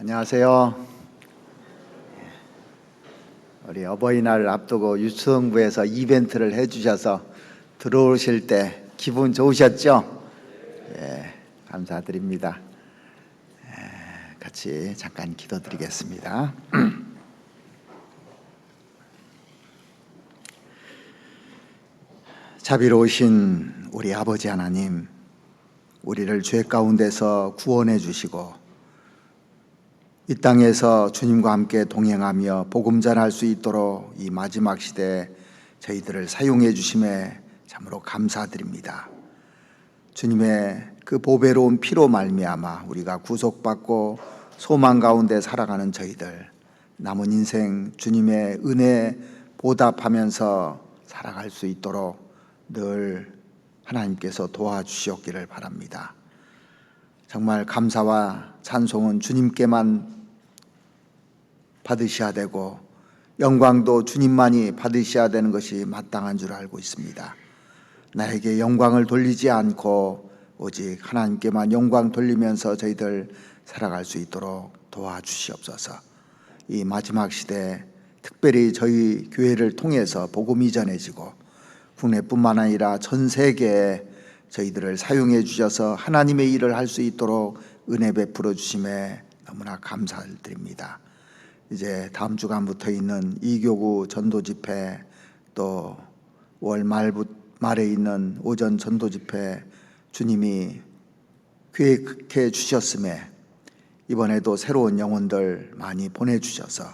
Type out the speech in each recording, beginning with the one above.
안녕하세요. 우리 어버이날을 앞두고 유치원부에서 이벤트를 해주셔서 들어오실 때 기분 좋으셨죠? 예, 감사드립니다. 같이 잠깐 기도드리겠습니다. 자비로우신 우리 아버지 하나님, 우리를 죄 가운데서 구원해 주시고 이 땅에서 주님과 함께 동행하며 복음 전할 수 있도록 이 마지막 시대에 저희들을 사용해 주심에 참으로 감사드립니다. 주님의 그 보배로운 피로 말미암아 우리가 구속받고 소망 가운데 살아가는 저희들, 남은 인생 주님의 은혜 보답하면서 살아갈 수 있도록 늘 하나님께서 도와주시옵기를 바랍니다. 정말 감사와 찬송은 주님께만 받으셔야 되고 영광도 주님만이 받으셔야 되는 것이 마땅한 줄 알고 있습니다. 나에게 영광을 돌리지 않고 오직 하나님께만 영광 돌리면서 저희들 살아갈 수 있도록 도와주시옵소서. 이 마지막 시대에 특별히 저희 교회를 통해서 복음이 전해지고 국내뿐만 아니라 전 세계에 저희들을 사용해 주셔서 하나님의 일을 할 수 있도록 은혜 베풀어 주심에 너무나 감사를 드립니다. 이제 다음 주간부터 있는 이교구 전도 집회, 또 월 말에 있는 오전 전도 집회 주님이 계획해 주셨음에 이번에도 새로운 영혼들 많이 보내주셔서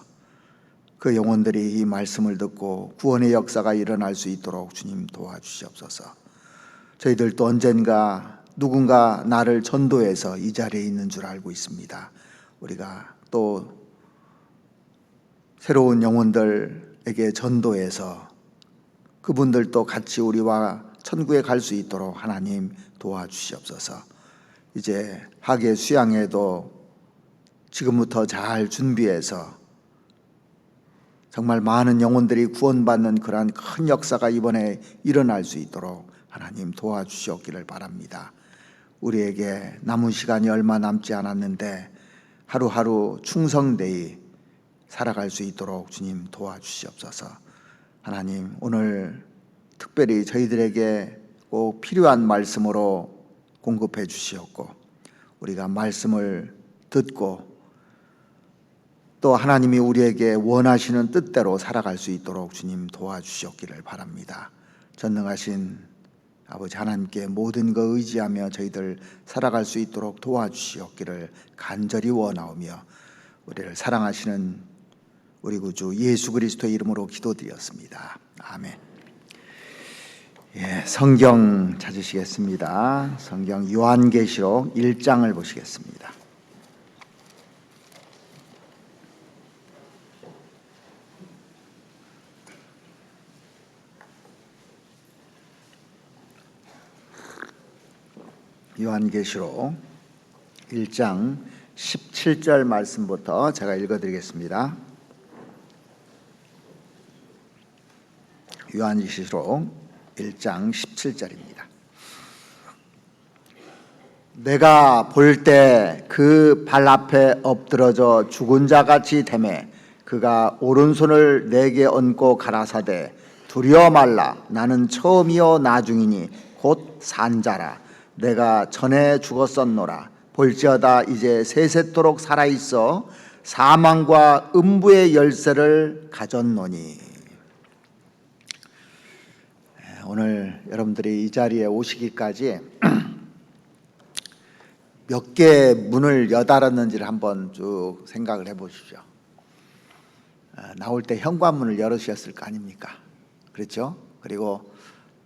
그 영혼들이 이 말씀을 듣고 구원의 역사가 일어날 수 있도록 주님 도와주시옵소서. 저희들도 언젠가 누군가 나를 전도해서 이 자리에 있는 줄 알고 있습니다. 우리가 또 새로운 영혼들에게 전도해서 그분들도 같이 우리와 천국에 갈 수 있도록 하나님 도와주시옵소서. 이제 학예 수양회도 지금부터 잘 준비해서 정말 많은 영혼들이 구원받는 그러한 큰 역사가 이번에 일어날 수 있도록 하나님 도와주시옵기를 바랍니다. 우리에게 남은 시간이 얼마 남지 않았는데 하루하루 충성되이 살아갈 수 있도록 주님 도와주시옵소서. 하나님, 오늘 특별히 저희들에게 꼭 필요한 말씀으로 공급해 주시옵고 우리가 말씀을 듣고 또 하나님이 우리에게 원하시는 뜻대로 살아갈 수 있도록 주님 도와주시옵기를 바랍니다. 전능하신 아버지 하나님께 모든 거 의지하며 저희들 살아갈 수 있도록 도와주시옵기를 간절히 원하오며 우리를 사랑하시는 우리 구주 예수 그리스도의 이름으로 기도드렸습니다. 아멘. 예, 성경 찾으시겠습니다. 성경 요한계시록 1장을 보시겠습니다. 요한계시록 1장 17절 말씀부터 제가 읽어드리겠습니다. 요한계시록 1장 17절입니다. 내가 볼 때 그 발 앞에 엎드러져 죽은 자 같이 되매 그가 오른손을 내게 얹고 가라사대 두려워 말라. 나는 처음이요 나중이니 곧 산자라. 내가 전에 죽었었노라. 볼지어다 이제 세세토록 살아있어 사망과 음부의 열쇠를 가졌노니. 오늘 여러분들이 이 자리에 오시기까지 몇 개의 문을 여달았는지를 한번 쭉 생각을 해보십시오. 나올 때 현관문을 열으셨을 거 아닙니까? 그렇죠? 그리고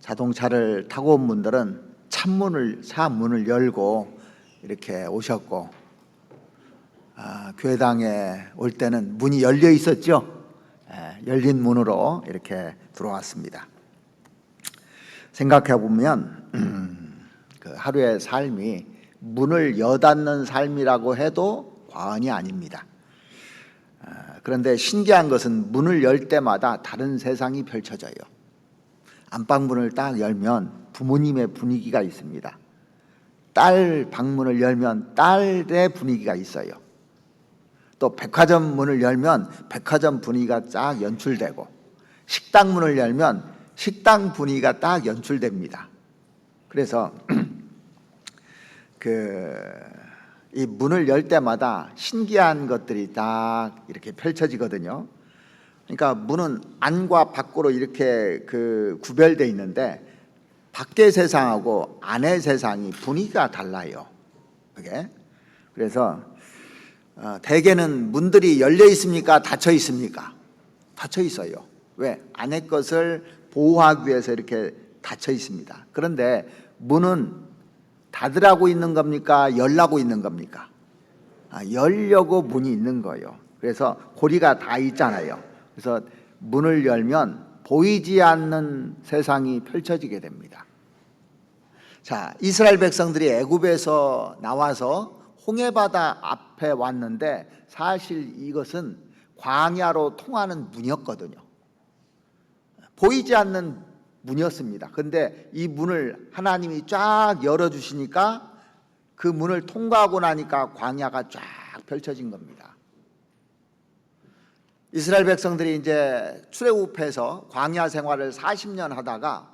자동차를 타고 온 분들은 차문을 열고 이렇게 오셨고, 교회당에 올 때는 문이 열려 있었죠? 열린 문으로 이렇게 들어왔습니다. 생각해 보면 그 하루의 삶이 문을 여닫는 삶이라고 해도 과언이 아닙니다. 그런데 신기한 것은 문을 열 때마다 다른 세상이 펼쳐져요. 안방문을 딱 열면 부모님의 분위기가 있습니다. 딸 방문을 열면 딸의 분위기가 있어요. 또 백화점 문을 열면 백화점 분위기가 쫙 연출되고, 식당 문을 열면 식당 분위기가 딱 연출됩니다. 그래서 이 문을 열 때마다 신기한 것들이 딱 이렇게 펼쳐지거든요. 그러니까 문은 안과 밖으로 이렇게 구별되어 있는데, 밖의 세상하고 안의 세상이 분위기가 달라요. 그게. 그래서 대개는 문들이 열려 있습니까? 닫혀 있습니까? 닫혀 있어요. 왜? 안의 것을 보호하기 위해서 이렇게 닫혀 있습니다. 그런데 문은 닫으라고 있는 겁니까? 열라고 있는 겁니까? 열려고 문이 있는 거예요. 그래서 고리가 다 있잖아요. 그래서 문을 열면 보이지 않는 세상이 펼쳐지게 됩니다. 자, 이스라엘 백성들이 애굽에서 나와서 홍해바다 앞에 왔는데, 사실 이것은 광야로 통하는 문이었거든요. 보이지 않는 문이었습니다. 그런데 이 문을 하나님이 쫙 열어주시니까, 그 문을 통과하고 나니까 광야가 쫙 펼쳐진 겁니다. 이스라엘 백성들이 이제 출애굽해서 광야 생활을 40년 하다가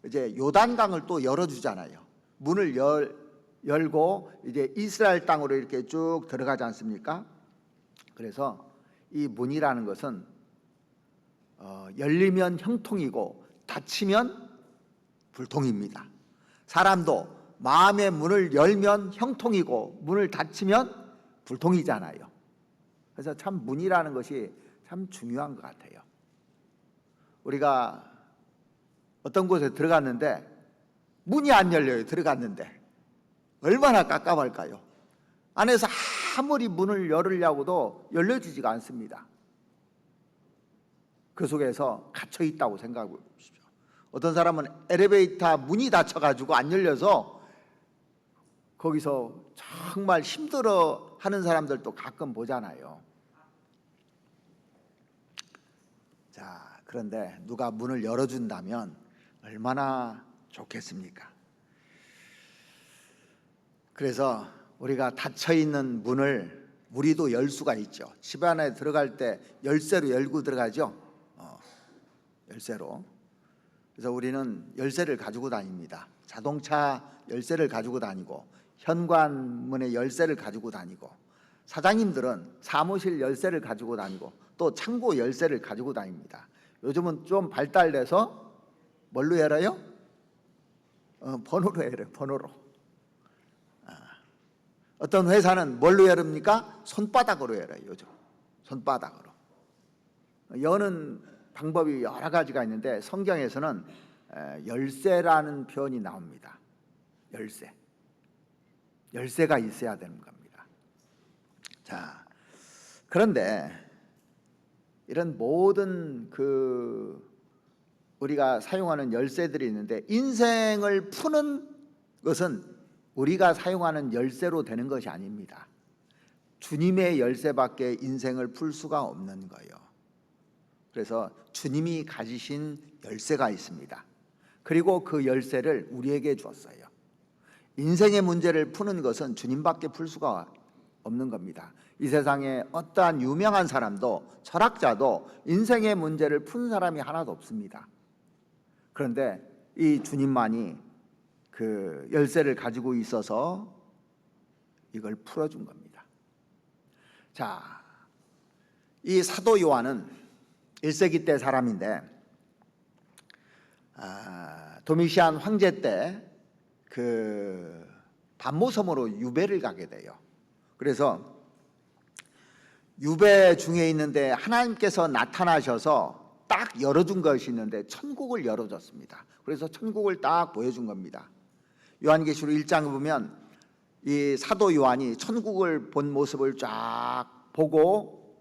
이제 요단강을 또 열어주잖아요. 문을 열고 이제 이스라엘 땅으로 이렇게 쭉 들어가지 않습니까? 그래서 이 문이라는 것은 열리면 형통이고 닫히면 불통입니다. 사람도 마음의 문을 열면 형통이고 문을 닫히면 불통이잖아요. 그래서 참 문이라는 것이 참 중요한 것 같아요. 우리가 어떤 곳에 들어갔는데 문이 안 열려요. 들어갔는데 얼마나 깝깝할까요? 안에서 아무리 문을 열으려고도 열려지지가 않습니다. 그 속에서 갇혀 있다고 생각해 보십시오. 어떤 사람은 엘리베이터 문이 닫혀가지고 안 열려서 거기서 정말 힘들어 하는 사람들도 가끔 보잖아요. 자, 그런데 누가 문을 열어준다면 얼마나 좋겠습니까? 그래서 우리가 닫혀있는 문을 우리도 열 수가 있죠. 집 안에 들어갈 때 열쇠로 열고 들어가죠. 열쇠로. 그래서 우리는 열쇠를 가지고 다닙니다. 자동차 열쇠를 가지고 다니고, 현관문의 열쇠를 가지고 다니고, 사장님들은 사무실 열쇠를 가지고 다니고, 또 창고 열쇠를 가지고 다닙니다. 요즘은 좀 발달돼서 뭘로 열어요? 번호로 열어요. 번호로. 어떤 회사는 뭘로 열습니까? 손바닥으로 열어요. 요즘 손바닥으로. 여는 방법이 여러 가지가 있는데, 성경에서는 열쇠라는 표현이 나옵니다. 열쇠. 열쇠가 있어야 되는 겁니다. 자, 그런데 이런 모든 우리가 사용하는 열쇠들이 있는데, 인생을 푸는 것은 우리가 사용하는 열쇠로 되는 것이 아닙니다. 주님의 열쇠밖에 인생을 풀 수가 없는 거예요. 그래서 주님이 가지신 열쇠가 있습니다. 그리고 그 열쇠를 우리에게 주었어요. 인생의 문제를 푸는 것은 주님밖에 풀 수가 없는 겁니다. 이 세상에 어떠한 유명한 사람도, 철학자도 인생의 문제를 푼 사람이 하나도 없습니다. 그런데 이 주님만이 그 열쇠를 가지고 있어서 이걸 풀어준 겁니다. 자, 이 사도 요한은 1세기 때 사람인데, 도미시안 황제 때 반모섬으로 유배를 가게 돼요. 그래서 유배 중에 있는데 하나님께서 나타나셔서 딱 열어준 것이 있는데, 천국을 열어줬습니다. 그래서 천국을 딱 보여준 겁니다. 요한계시록 1장에 보면 이 사도 요한이 천국을 본 모습을 쫙 보고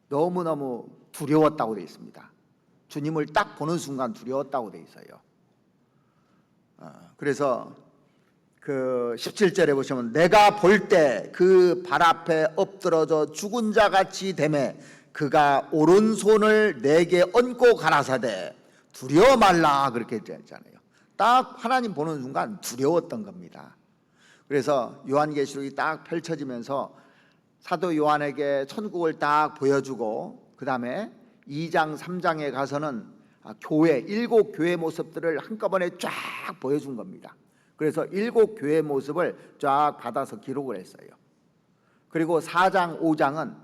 너무너무 두려웠다고 되어 있습니다. 주님을 딱 보는 순간 두려웠다고 되어 있어요. 그래서 17절에 보시면, 내가 볼 때 그 발 앞에 엎드러져 죽은 자 같이 되매 그가 오른손을 내게 얹고 가라사대 두려워 말라, 그렇게 했잖아요. 딱 하나님 보는 순간 두려웠던 겁니다. 그래서 요한계시록이 딱 펼쳐지면서 사도 요한에게 천국을 딱 보여주고 그 다음에 2장 3장에 가서는 교회, 7교회 모습들을 한꺼번에 쫙 보여준 겁니다. 그래서 7교회 모습을 쫙 받아서 기록을 했어요. 그리고 4장 5장은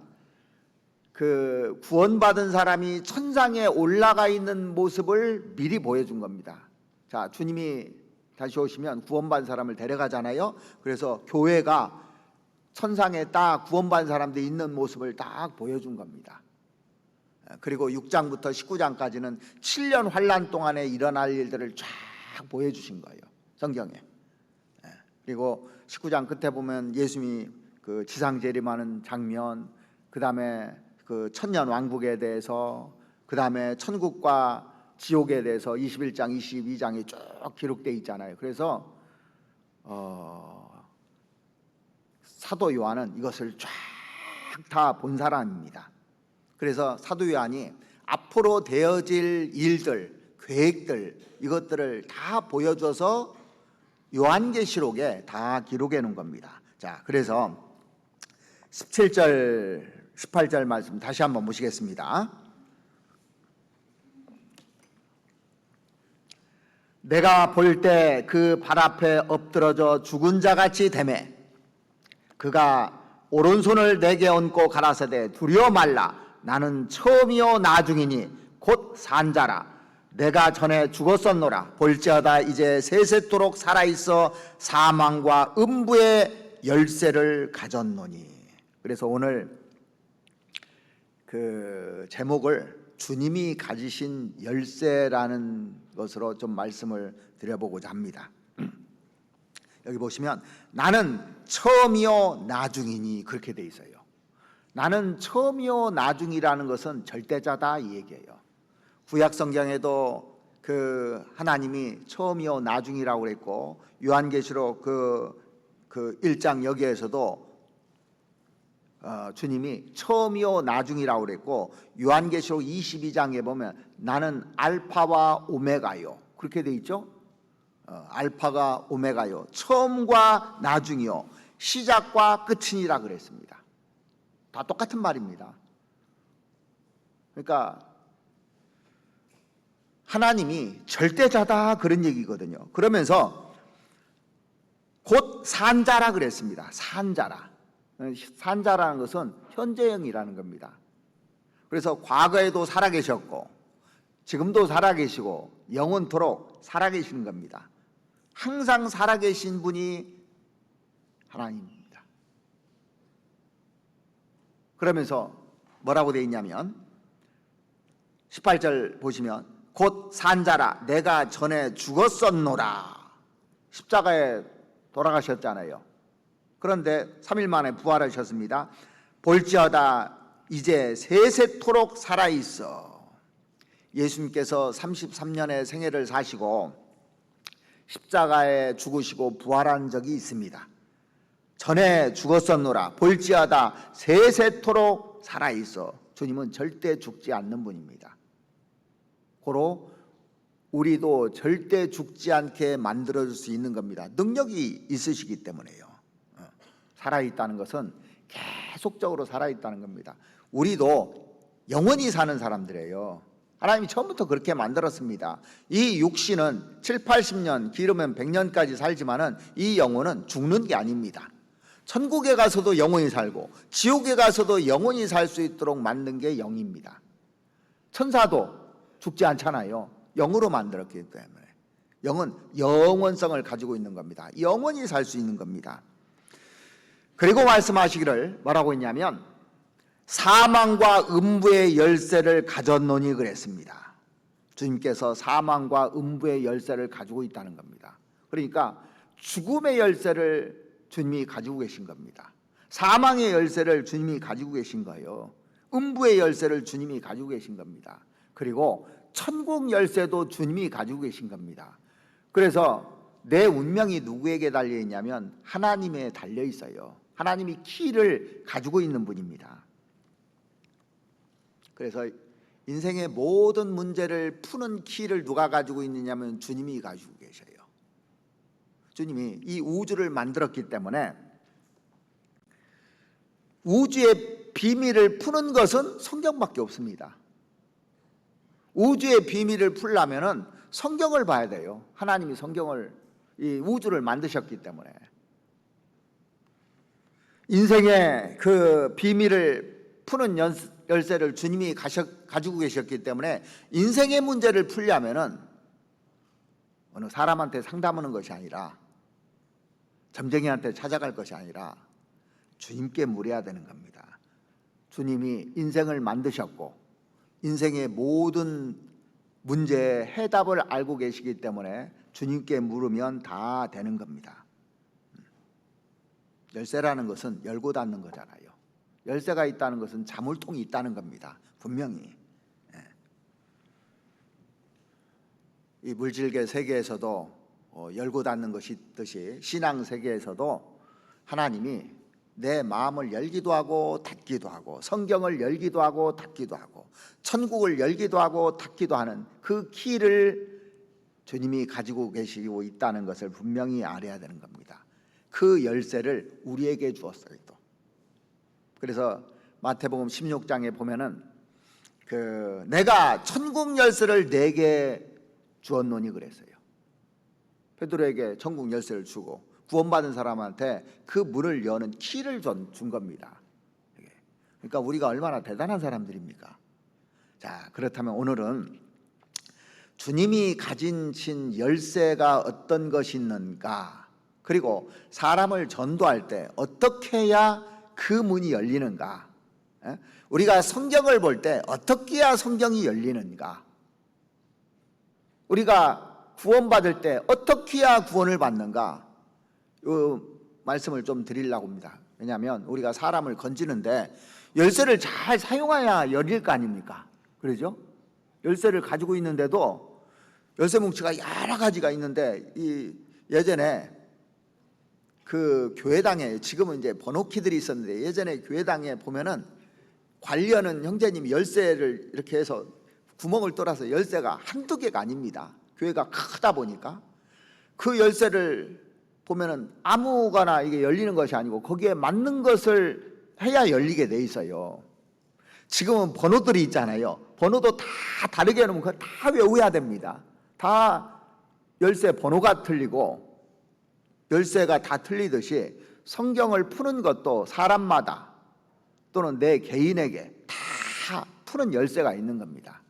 그 구원받은 사람이 천상에 올라가 있는 모습을 미리 보여준 겁니다. 자, 주님이 다시 오시면 구원받은 사람을 데려가잖아요. 그래서 교회가 천상에 딱 구원받은 사람들이 있는 모습을 딱 보여준 겁니다. 그리고 6장부터 19장까지는 7년 환난 동안에 일어날 일들을 쫙 보여주신 거예요, 성경에. 그리고 19장 끝에 보면 예수님이 그 지상 재림하는 장면, 그 다음에 그 천년 왕국에 대해서, 그 다음에 천국과 지옥에 대해서 21장, 22장이 쭉 기록되어 있잖아요. 그래서 사도 요한은 이것을 쫙 다 본 사람입니다. 그래서 사도 요한이 앞으로 되어질 일들, 계획들, 이것들을 다 보여줘서 요한계시록에 다 기록해 놓은 겁니다. 자, 그래서 17절, 18절 말씀 다시 한번 보시겠습니다. 내가 볼 때 그 발 앞에 엎드러져 죽은 자 같이 되매 그가 오른손을 내게 얹고 가라사대 두려워 말라 나는 처음이요 나중이니 곧 산자라 내가 전에 죽었었노라 볼지어다 이제 세세토록 살아있어 사망과 음부의 열쇠를 가졌노니. 그래서 오늘 그 제목을 주님이 가지신 열쇠라는 것으로 좀 말씀을 드려보고자 합니다. 여기 보시면 나는 처음이요 나중이니 그렇게 돼 있어요. 나는 처음이요 나중이라는 것은 절대자다 이 얘기예요. 구약 성경에도 그 하나님이 처음이요 나중이라고 그랬고 요한계시록 그 1장 여기에서도 주님이 처음이요 나중이라고 그랬고 요한계시록 22장에 보면 나는 알파와 오메가요 그렇게 돼 있죠. 알파가 오메가요 처음과 나중이요 시작과 끝이니라 그랬습니다. 다 똑같은 말입니다. 그러니까 하나님이 절대자다 그런 얘기거든요. 그러면서 곧 산자라 그랬습니다. 산자라. 산자라는 것은 현재형이라는 겁니다. 그래서 과거에도 살아계셨고 지금도 살아계시고 영원토록 살아계시는 겁니다. 항상 살아계신 분이 하나님입니다. 그러면서 뭐라고 되어 있냐면 18절 보시면 곧 산자라 내가 전에 죽었었노라. 십자가에 돌아가셨잖아요. 그런데 3일 만에 부활하셨습니다. 볼지어다 이제 세세토록 살아있어. 예수님께서 33년의 생애를 사시고 십자가에 죽으시고 부활한 적이 있습니다. 전에 죽었었노라 볼지어다 세세토록 살아있어. 주님은 절대 죽지 않는 분입니다. 고로 우리도 절대 죽지 않게 만들어줄 수 있는 겁니다. 능력이 있으시기 때문에요. 살아있다는 것은 계속적으로 살아있다는 겁니다. 우리도 영원히 사는 사람들이에요. 하나님이 처음부터 그렇게 만들었습니다. 이 육신은 7, 80년 길으면 100년까지 살지만은 이 영혼은 죽는 게 아닙니다. 천국에 가서도 영원히 살고 지옥에 가서도 영원히 살 수 있도록 만든 게 영입니다. 천사도 죽지 않잖아요. 영으로 만들었기 때문에. 영은 영원성을 가지고 있는 겁니다. 영원히 살 수 있는 겁니다. 그리고 말씀하시기를 뭐라고 했냐면 사망과 음부의 열쇠를 가졌노니 그랬습니다. 주님께서 사망과 음부의 열쇠를 가지고 있다는 겁니다. 그러니까 죽음의 열쇠를 주님이 가지고 계신 겁니다. 사망의 열쇠를 주님이 가지고 계신 거예요. 음부의 열쇠를 주님이 가지고 계신 겁니다. 그리고 천국 열쇠도 주님이 가지고 계신 겁니다. 그래서 내 운명이 누구에게 달려 있냐면 하나님에 달려 있어요. 하나님이 키를 가지고 있는 분입니다. 그래서 인생의 모든 문제를 푸는 키를 누가 가지고 있느냐면 주님이 가지고 계셔요. 주님이 이 우주를 만들었기 때문에 우주의 비밀을 푸는 것은 성경밖에 없습니다. 우주의 비밀을 풀려면은 성경을 봐야 돼요. 하나님이 이 우주를 만드셨기 때문에. 인생의 그 비밀을 푸는 열쇠를 주님이 가지고 계셨기 때문에 인생의 문제를 풀려면은 어느 사람한테 상담하는 것이 아니라, 점쟁이한테 찾아갈 것이 아니라 주님께 물어야 되는 겁니다. 주님이 인생을 만드셨고 인생의 모든 문제의 해답을 알고 계시기 때문에 주님께 물으면 다 되는 겁니다. 열쇠라는 것은 열고 닫는 거잖아요. 열쇠가 있다는 것은 자물통이 있다는 겁니다. 분명히. 이 물질계 세계에서도 열고 닫는 것이 있듯이 신앙 세계에서도 하나님이 내 마음을 열기도 하고 닫기도 하고, 성경을 열기도 하고 닫기도 하고, 천국을 열기도 하고 닫기도 하는 그 키를 주님이 가지고 계시고 있다는 것을 분명히 알아야 되는 겁니다. 그 열쇠를 우리에게 주었어요. 또 그래서 마태복음 16장에 보면은 내가 천국 열쇠를 네게 주었노니 그랬어요. 베드로에게 천국 열쇠를 주고 구원받은 사람한테 그 문을 여는 키를 준 겁니다. 그러니까 우리가 얼마나 대단한 사람들입니까? 자, 그렇다면 오늘은 주님이 가지신 열쇠가 어떤 것이 있는가, 그리고 사람을 전도할 때 어떻게 해야 그 문이 열리는가, 우리가 성경을 볼 때 어떻게 해야 성경이 열리는가, 우리가 구원받을 때 어떻게 해야 구원을 받는가, 이 말씀을 좀 드리려고 합니다. 왜냐하면 우리가 사람을 건지는데 열쇠를 잘 사용해야 열릴 거 아닙니까? 그러죠? 열쇠를 가지고 있는데도 열쇠 뭉치가 여러 가지가 있는데, 예전에 그 교회당에, 지금은 이제 번호키들이 있었는데 예전에 교회당에 보면은 관리하는 형제님이 열쇠를 이렇게 해서 구멍을 뚫어서, 열쇠가 한두 개가 아닙니다. 교회가 크다 보니까 그 열쇠를 보면은 아무거나 이게 열리는 것이 아니고 거기에 맞는 것을 해야 열리게 돼 있어요. 지금은 번호들이 있잖아요. 번호도 다 다르게 해놓으면 그거 다 외워야 됩니다. 다 열쇠 번호가 틀리고 열쇠가 다 틀리듯이 성경을 푸는 것도 사람마다 또는 내 개인에게 다 푸는 열쇠가 있는 겁니다.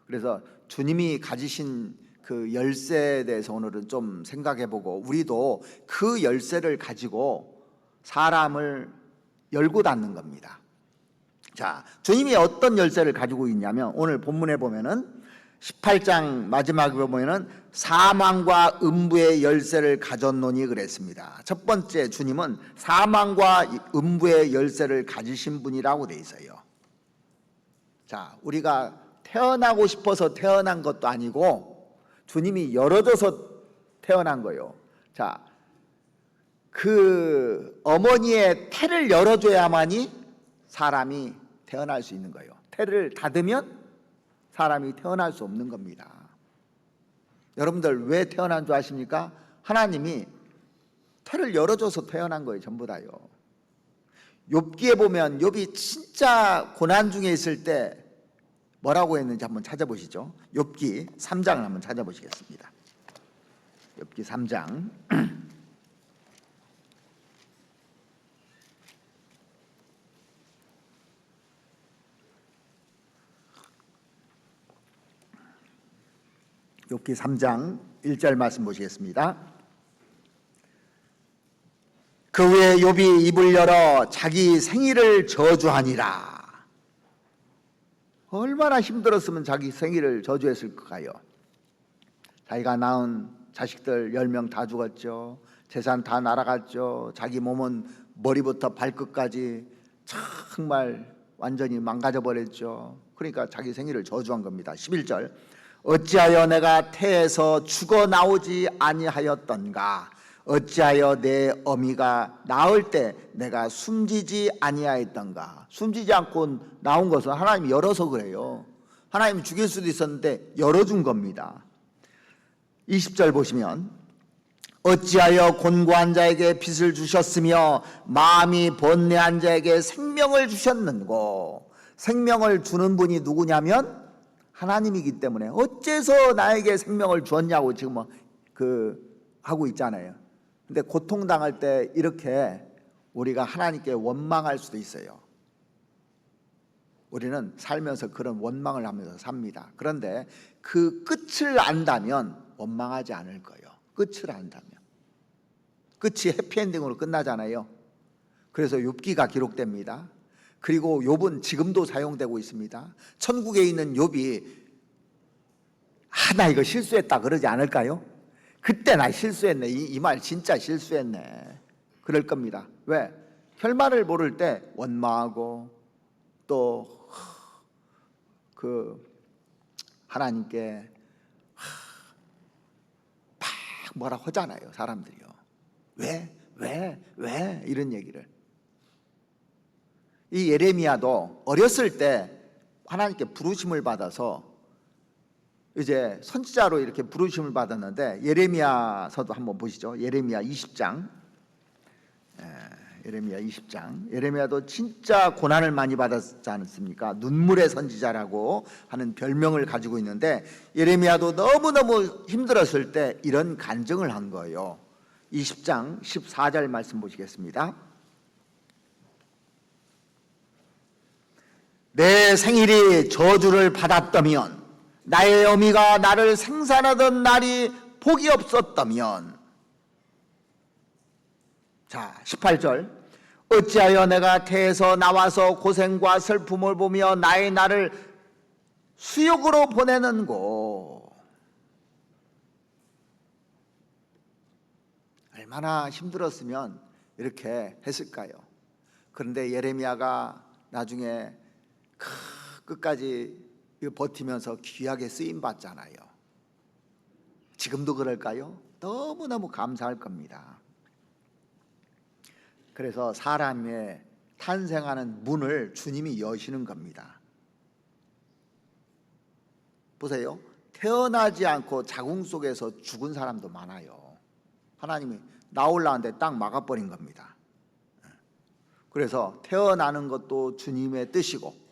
그래서 주님이 가지신 그 열쇠에 대해서 오늘은 좀 생각해보고, 우리도 그 열쇠를 가지고 사람을 열고 닫는 겁니다. 자, 주님이 어떤 열쇠를 가지고 있냐면 오늘 본문에 보면은 18장 마지막에 보면은 사망과 음부의 열쇠를 가졌노니 그랬습니다. 첫 번째, 주님은 사망과 음부의 열쇠를 가지신 분이라고 돼 있어요. 자, 우리가 태어나고 싶어서 태어난 것도 아니고 주님이 열어줘서 태어난 거예요. 자, 그 어머니의 태를 열어줘야만이 사람이 태어날 수 있는 거예요. 태를 닫으면 사람이 태어날 수 없는 겁니다. 여러분들 왜 태어난 줄 아십니까? 하나님이 태를 열어줘서 태어난 거예요. 전부 다요. 욥기에 보면 욥이 진짜 고난 중에 있을 때 뭐라고 했는지 한번 찾아보시죠. 욥기 3장을 한번 찾아보시겠습니다. 욥기 3장 욥기 3장 1절 말씀 보시겠습니다. 그 후에 욥이 입을 열어 자기 생일을 저주하니라. 얼마나 힘들었으면 자기 생일을 저주했을까요? 자기가 낳은 자식들 10명 다 죽었죠. 재산 다 날아갔죠. 자기 몸은 머리부터 발끝까지 정말 완전히 망가져 버렸죠. 그러니까 자기 생일을 저주한 겁니다. 11절, 어찌하여 내가 태에서 죽어 나오지 아니하였던가, 어찌하여 내 어미가 나올 때 내가 숨지지 아니하였던가. 숨지지 않고 나온 것은 하나님이 열어서 그래요. 하나님이 죽일 수도 있었는데 열어준 겁니다. 20절 보시면 어찌하여 곤고한 자에게 빚을 주셨으며 마음이 번뇌한 자에게 생명을 주셨는고. 생명을 주는 분이 누구냐면 하나님이기 때문에 어째서 나에게 생명을 주었냐고 지금 하고 있잖아요. 근데 고통당할 때 이렇게 우리가 하나님께 원망할 수도 있어요. 우리는 살면서 그런 원망을 하면서 삽니다. 그런데 그 끝을 안다면 원망하지 않을 거예요. 끝을 안다면. 끝이 해피엔딩으로 끝나잖아요. 그래서 욥기가 기록됩니다. 그리고 욥은 지금도 사용되고 있습니다. 천국에 있는 욥이 나 이거 실수했다 그러지 않을까요? 그때 나 실수했네. 이 말 진짜 실수했네. 그럴 겁니다. 왜? 결말을 모를 때 원망하고 또 하나님께 막 뭐라 하잖아요. 사람들이요. 왜? 이런 얘기를. 이 예레미야도 어렸을 때 하나님께 부르심을 받아서 이제 선지자로 이렇게 부르심을 받았는데, 예레미야서도 한번 보시죠. 예레미야 20장. 예레미야 20장. 예레미야도 진짜 고난을 많이 받았지 않습니까? 눈물의 선지자라고 하는 별명을 가지고 있는데, 예레미야도 너무너무 힘들었을 때 이런 간증을 한 거예요. 20장 14절 말씀 보시겠습니다. 내 생일이 저주를 받았다면, 나의 어미가 나를 생산하던 날이 복이 없었다면. 자, 18절. 어찌하여 내가 태에서 나와서 고생과 슬픔을 보며 나의 날을 수욕으로 보내는고. 얼마나 힘들었으면 이렇게 했을까요? 그런데 예레미야가 나중에 끝까지 버티면서 귀하게 쓰임 받잖아요. 지금도 그럴까요? 너무너무 감사할 겁니다. 그래서 사람의 탄생하는 문을 주님이 여시는 겁니다. 보세요. 태어나지 않고 자궁 속에서 죽은 사람도 많아요. 하나님이 나오려는데 딱 막아버린 겁니다. 그래서 태어나는 것도 주님의 뜻이고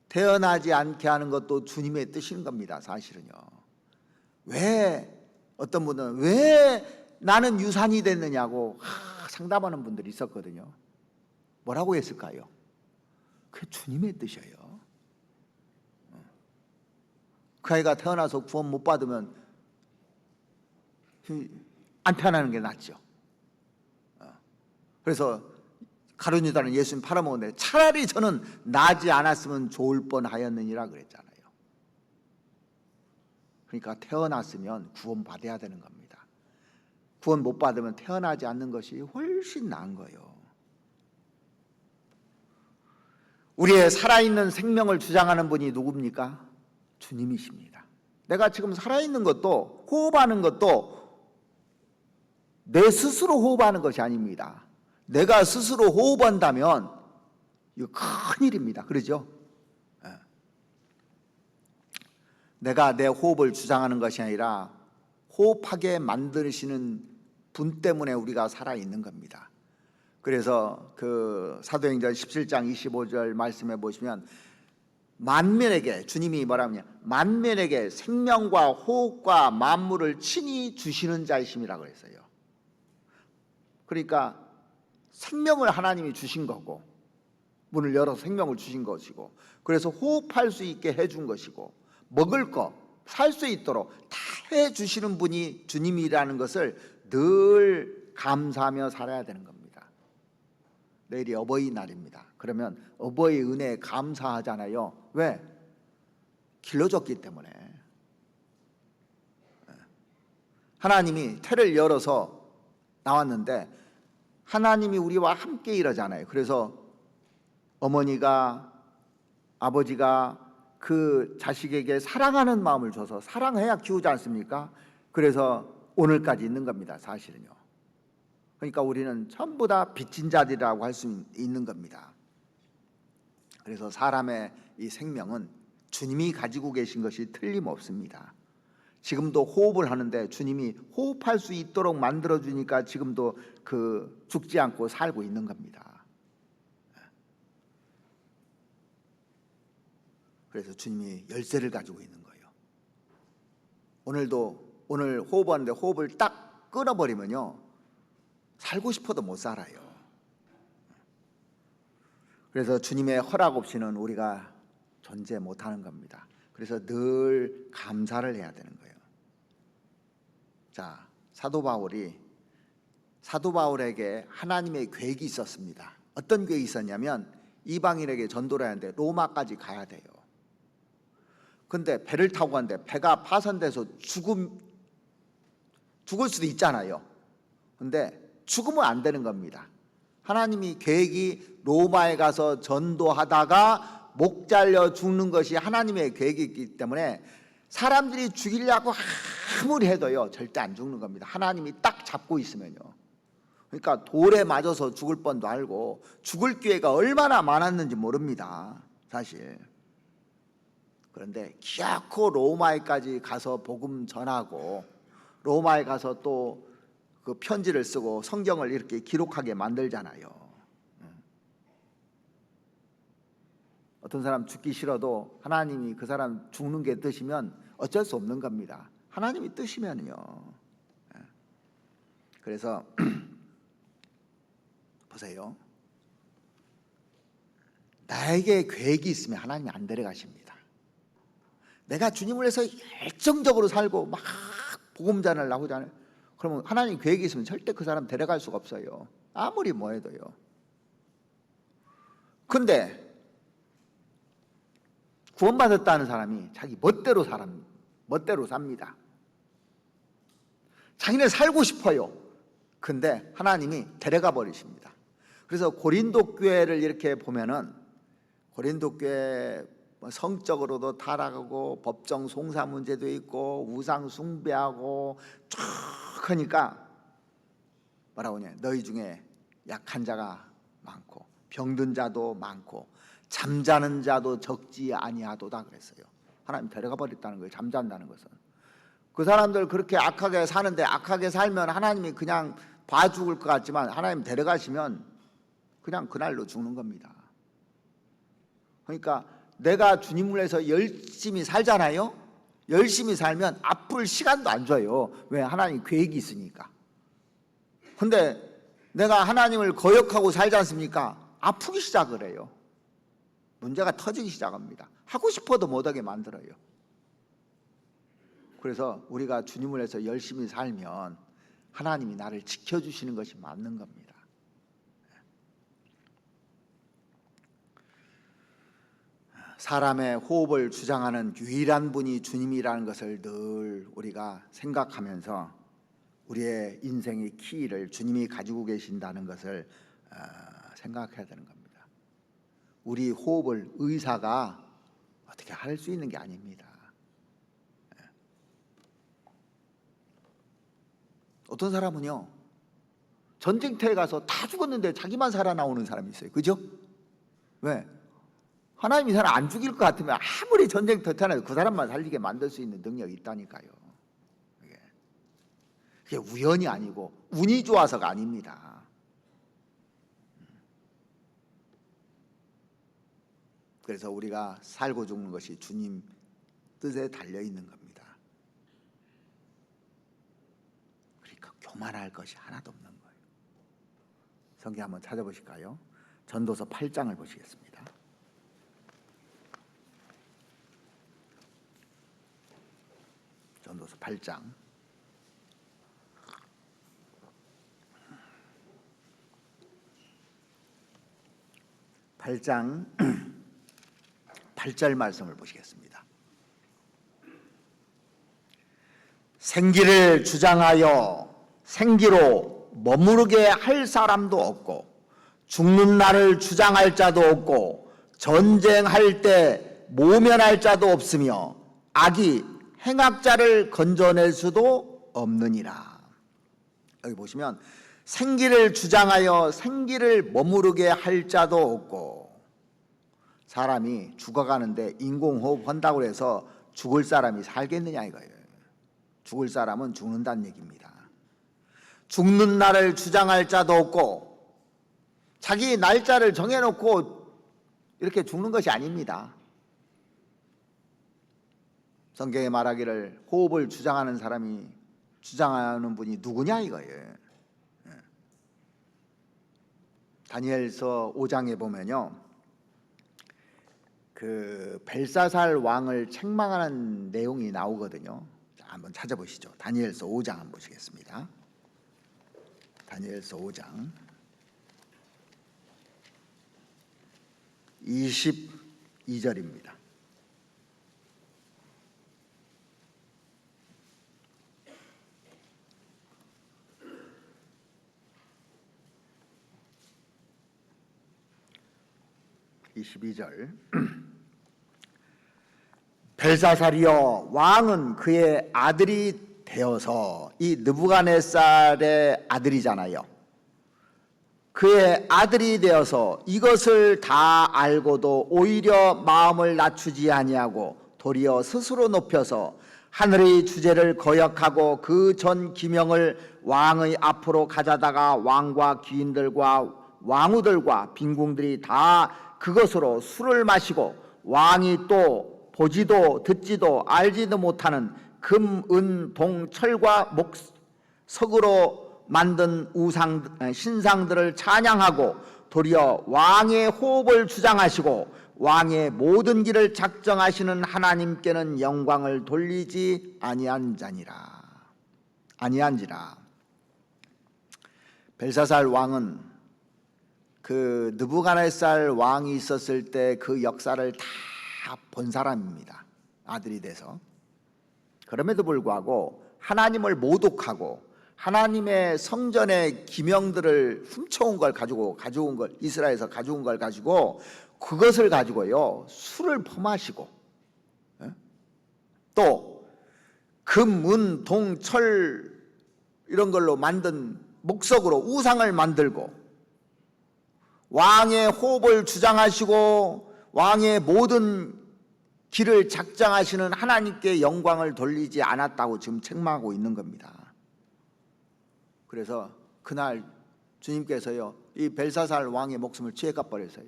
태어나지 않게 하는 것도 주님의 뜻인 겁니다. 사실은요. 왜 어떤 분은 왜 나는 유산이 됐느냐고 상담하는 분들이 있었거든요. 뭐라고 했을까요? 그게 주님의 뜻이에요. 그 아이가 태어나서 구원 못 받으면 안 태어나는 게 낫죠. 그래서 가룟 유다는 예수님 팔아먹었는데 차라리 저는 나지 않았으면 좋을 뻔하였느니라 그랬잖아요. 그러니까 태어났으면 구원 받아야 되는 겁니다. 구원 못 받으면 태어나지 않는 것이 훨씬 나은 거예요. 우리의 살아있는 생명을 주장하는 분이 누굽니까? 주님이십니다. 내가 지금 살아있는 것도 호흡하는 것도 내 스스로 호흡하는 것이 아닙니다. 내가 스스로 호흡한다면 이거 큰일입니다. 그러죠? 내가 내 호흡을 주장하는 것이 아니라 호흡하게 만드시는 분 때문에 우리가 살아있는 겁니다. 그래서 그 사도행전 17장 25절 말씀해 보시면 만민에게 주님이 뭐라냐, 만민에게 생명과 호흡과 만물을 친히 주시는 자이심이라고 그랬어요. 그러니까 생명을 하나님이 주신 거고 문을 열어서 생명을 주신 것이고, 그래서 호흡할 수 있게 해준 것이고, 먹을 거, 살 수 있도록 다 해주시는 분이 주님이라는 것을 늘 감사하며 살아야 되는 겁니다. 내일이 어버이날입니다. 그러면 어버이 은혜에 감사하잖아요. 왜? 길러줬기 때문에. 하나님이 태를 열어서 나왔는데 하나님이 우리와 함께 일하잖아요. 그래서 어머니가, 아버지가 그 자식에게 사랑하는 마음을 줘서 사랑해야 키우지 않습니까? 그래서 오늘까지 있는 겁니다. 사실은요. 그러니까 우리는 전부 다 빚진 자들이라고 할 수 있는 겁니다. 그래서 사람의 이 생명은 주님이 가지고 계신 것이 틀림없습니다. 지금도 호흡을 하는데 주님이 호흡할 수 있도록 만들어 주니까 지금도 죽지 않고 살고 있는 겁니다. 그래서 주님이 열쇠를 가지고 있는 거예요. 오늘 호흡하는데 호흡을 딱 끊어버리면요, 살고 싶어도 못 살아요. 그래서 주님의 허락 없이는 우리가 존재 못하는 겁니다. 그래서 늘 감사를 해야 되는 거예요. 자, 사도 바울에게 하나님의 계획이 있었습니다. 어떤 계획이 있었냐면 이방인에게 전도를 하는데 로마까지 가야 돼요. 근데 배를 타고 갔는데 배가 파손돼서 죽을 수도 있잖아요. 근데 죽으면 안 되는 겁니다. 하나님이 계획이 로마에 가서 전도하다가 목 잘려 죽는 것이 하나님의 계획이기 때문에 사람들이 죽이려고 아무리 해도요 절대 안 죽는 겁니다. 하나님이 딱 잡고 있으면요. 그러니까 돌에 맞아서 죽을 뻔도 알고 죽을 기회가 얼마나 많았는지 모릅니다, 사실. 그런데 기어코 로마에까지 가서 복음 전하고 로마에 가서 또 그 편지를 쓰고 성경을 이렇게 기록하게 만들잖아요. 어떤 사람 죽기 싫어도 하나님이 그 사람 죽는 게 뜻이면 어쩔 수 없는 겁니다. 하나님이 뜻이면요. 그래서 보세요. 나에게 계획이 있으면 하나님이 안 데려가십니다. 내가 주님을 위해서 열정적으로 살고 막 복음 전하려고 하잖아요. 그러면 하나님 계획이 있으면 절대 그 사람 데려갈 수가 없어요. 아무리 뭐 해도요. 근데 구원받았다는 사람이 자기 멋대로 삽니다. 자기는 살고 싶어요. 근데 하나님이 데려가 버리십니다. 그래서 고린도 교회를 이렇게 보면은 고린도 교회 성적으로도 타락하고 법정 송사 문제도 있고 우상 숭배하고 쭉 하니까 뭐라고 하냐, 너희 중에 약한 자가 많고 병든 자도 많고 잠자는 자도 적지 아니하도다 그랬어요. 하나님 데려가 버렸다는 거예요. 잠잔다는 것은. 그 사람들 그렇게 악하게 사는데 악하게 살면 하나님이 그냥 봐 죽을 것 같지만 하나님 데려가시면 그냥 그날로 죽는 겁니다. 그러니까 내가 주님을 위해서 열심히 살잖아요. 열심히 살면 아플 시간도 안 줘요. 왜? 하나님 계획이 있으니까. 근데 내가 하나님을 거역하고 살지 않습니까? 아프기 시작을 해요. 문제가 터지기 시작합니다. 하고 싶어도 못하게 만들어요. 그래서 우리가 주님을 위해서 열심히 살면 하나님이 나를 지켜주시는 것이 맞는 겁니다. 사람의 호흡을 주장하는 유일한 분이 주님이라는 것을 늘 우리가 생각하면서 우리의 인생의 키를 주님이 가지고 계신다는 것을 생각해야 되는 겁니다. 우리 호흡을 의사가 어떻게 할 수 있는 게 아닙니다. 어떤 사람은요, 전쟁터에 가서 다 죽었는데 자기만 살아나오는 사람이 있어요. 그죠? 왜? 하나님이 사람 안 죽일 것 같으면 아무리 전쟁터 태어나도 그 사람만 살리게 만들 수 있는 능력이 있다니까요. 그게 우연이 아니고 운이 좋아서가 아닙니다. 그래서 우리가 살고 죽는 것이 주님 뜻에 달려 있는 겁니다. 그러니까 교만할 것이 하나도 없는 거예요. 성경 한번 찾아보실까요? 전도서 8장을 보시겠습니다. 전도서 8장. 8장 8절 말씀을 보시겠습니다. 생기를 주장하여 생기로 머무르게 할 사람도 없고 죽는 날을 주장할 자도 없고 전쟁할 때 모면할 자도 없으며 악이 행악자를 건져낼 수도 없느니라. 여기 보시면 생기를 주장하여 생기를 머무르게 할 자도 없고, 사람이 죽어가는데 인공호흡 한다고 해서 죽을 사람이 살겠느냐 이거예요. 죽을 사람은 죽는다는 얘기입니다. 죽는 날을 주장할 자도 없고 자기 날짜를 정해놓고 이렇게 죽는 것이 아닙니다. 성경에 말하기를 호흡을 주장하는 분이 누구냐 이거예요. 다니엘서 5장에 보면요, 그 벨사살 왕을 책망하는 내용이 나오거든요. 자, 한번 찾아보시죠. 다니엘서 5장 한번 보시겠습니다. 다니엘서 5장 22절입니다. 벨사살이여, 왕은 그의 아들이 되어서, 이 느부갓네살의 아들이잖아요. 그의 아들이 되어서 이것을 다 알고도 오히려 마음을 낮추지 아니하고 도리어 스스로 높여서 하늘의 주제를 거역하고 그 전 기명을 왕의 앞으로 가져다가 왕과 귀인들과 왕후들과 빈궁들이 다 그것으로 술을 마시고 왕이 또 보지도 듣지도 알지도 못하는 금, 은, 동, 철과 목석으로 만든 신상들을 찬양하고 도리어 왕의 호흡을 주장하시고 왕의 모든 길을 작정하시는 하나님께는 영광을 돌리지 아니한지라. 벨사살 왕은 그 느부갓네살 왕이 있었을 때 그 역사를 다 본 사람입니다. 아들이 돼서. 그럼에도 불구하고 하나님을 모독하고 하나님의 성전의 기명들을 훔쳐온 걸 가져온 걸, 이스라엘에서 가져온 걸 가지고 그것을 가지고요 술을 퍼마시고, 또 금, 은, 동, 철 이런 걸로 만든 목석으로 우상을 만들고 왕의 호흡을 주장하시고 왕의 모든 길을 작정하시는 하나님께 영광을 돌리지 않았다고 지금 책망하고 있는 겁니다. 그래서 그날 주님께서요 이 벨사살 왕의 목숨을 취해가 버렸어요.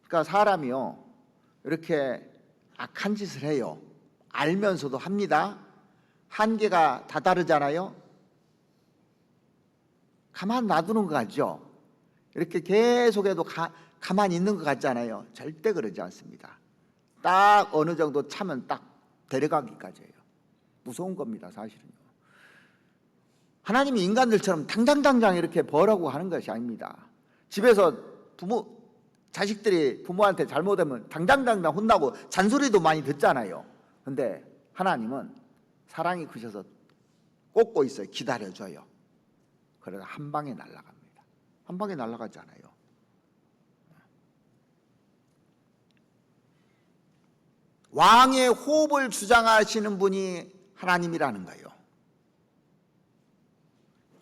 그러니까 사람이요 이렇게 악한 짓을 해요. 알면서도 합니다. 한계가 다다르잖아요. 가만 놔두는 것 같죠. 이렇게 계속해도 가만히 있는 것 같잖아요. 절대 그러지 않습니다. 딱 어느 정도 차면 딱 데려가기까지 해요. 무서운 겁니다, 사실은요. 하나님이 인간들처럼 당장 이렇게 벌하고 하는 것이 아닙니다. 집에서 자식들이 부모한테 잘못하면 당장 혼나고 잔소리도 많이 듣잖아요. 근데 하나님은 사랑이 크셔서 꽂고 있어요. 기다려줘요. 그래서 한 방에 날아갑니다. 한 방에 날아가잖아요. 왕의 호흡을 주장하시는 분이 하나님이라는 거예요.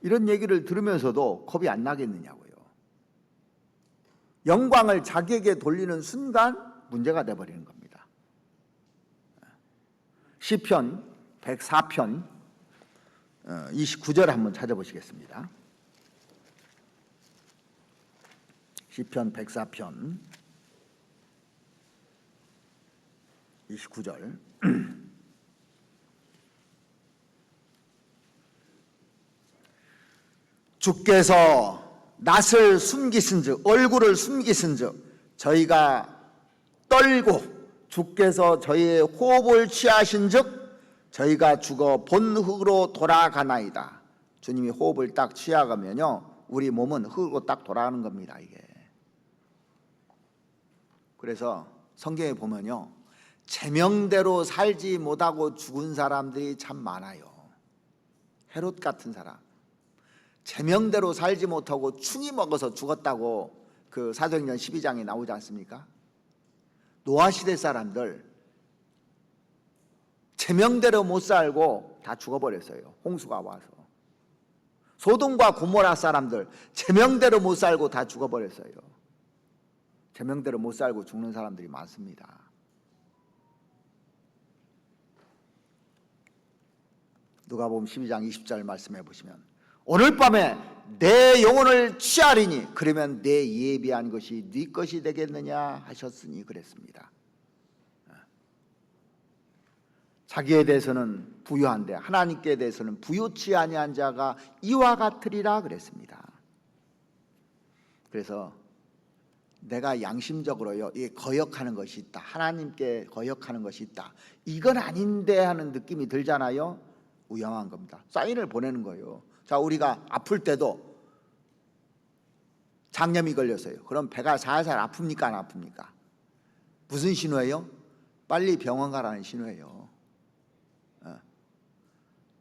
이런 얘기를 들으면서도 겁이 안 나겠느냐고요. 영광을 자기에게 돌리는 순간 문제가 돼버리는 겁니다. 시편 104편 29절 한번 찾아보시겠습니다. 시편 104편 29절 주께서 낯을 숨기신즉 얼굴을 숨기신즉 저희가 떨고 주께서 저희의 호흡을 취하신즉 저희가 죽어 본 흙으로 돌아가나이다. 주님이 호흡을 딱 취하가면요 우리 몸은 흙으로 딱 돌아가는 겁니다. 이게 그래서 성경에 보면요 제명대로 살지 못하고 죽은 사람들이 참 많아요. 헤롯 같은 사람 제명대로 살지 못하고 충이 먹어서 죽었다고 그 사도행전 12장에 나오지 않습니까? 노아시대 사람들 제명대로 못 살고 다 죽어버렸어요. 홍수가 와서. 소돔과 고모라 사람들 제명대로 못 살고 다 죽어버렸어요. 제명대로 못 살고 죽는 사람들이 많습니다. 누가복음 12장 20절 말씀해 보시면 오늘 밤에 내 영혼을 취하리니 그러면 내 예비한 것이 네 것이 되겠느냐 하셨으니 그랬습니다. 자기에 대해서는 부유한데 하나님께 대해서는 부유치 아니한 자가 이와 같으리라 그랬습니다. 그래서 내가 양심적으로요, 이게 거역하는 것이 있다, 하나님께 거역하는 것이 있다, 이건 아닌데 하는 느낌이 들잖아요. 위험한 겁니다. 사인을 보내는 거예요. 자, 우리가 아플 때도 장염이 걸렸어요. 그럼 배가 살살 아픕니까 안 아픕니까? 무슨 신호예요? 빨리 병원 가라는 신호예요.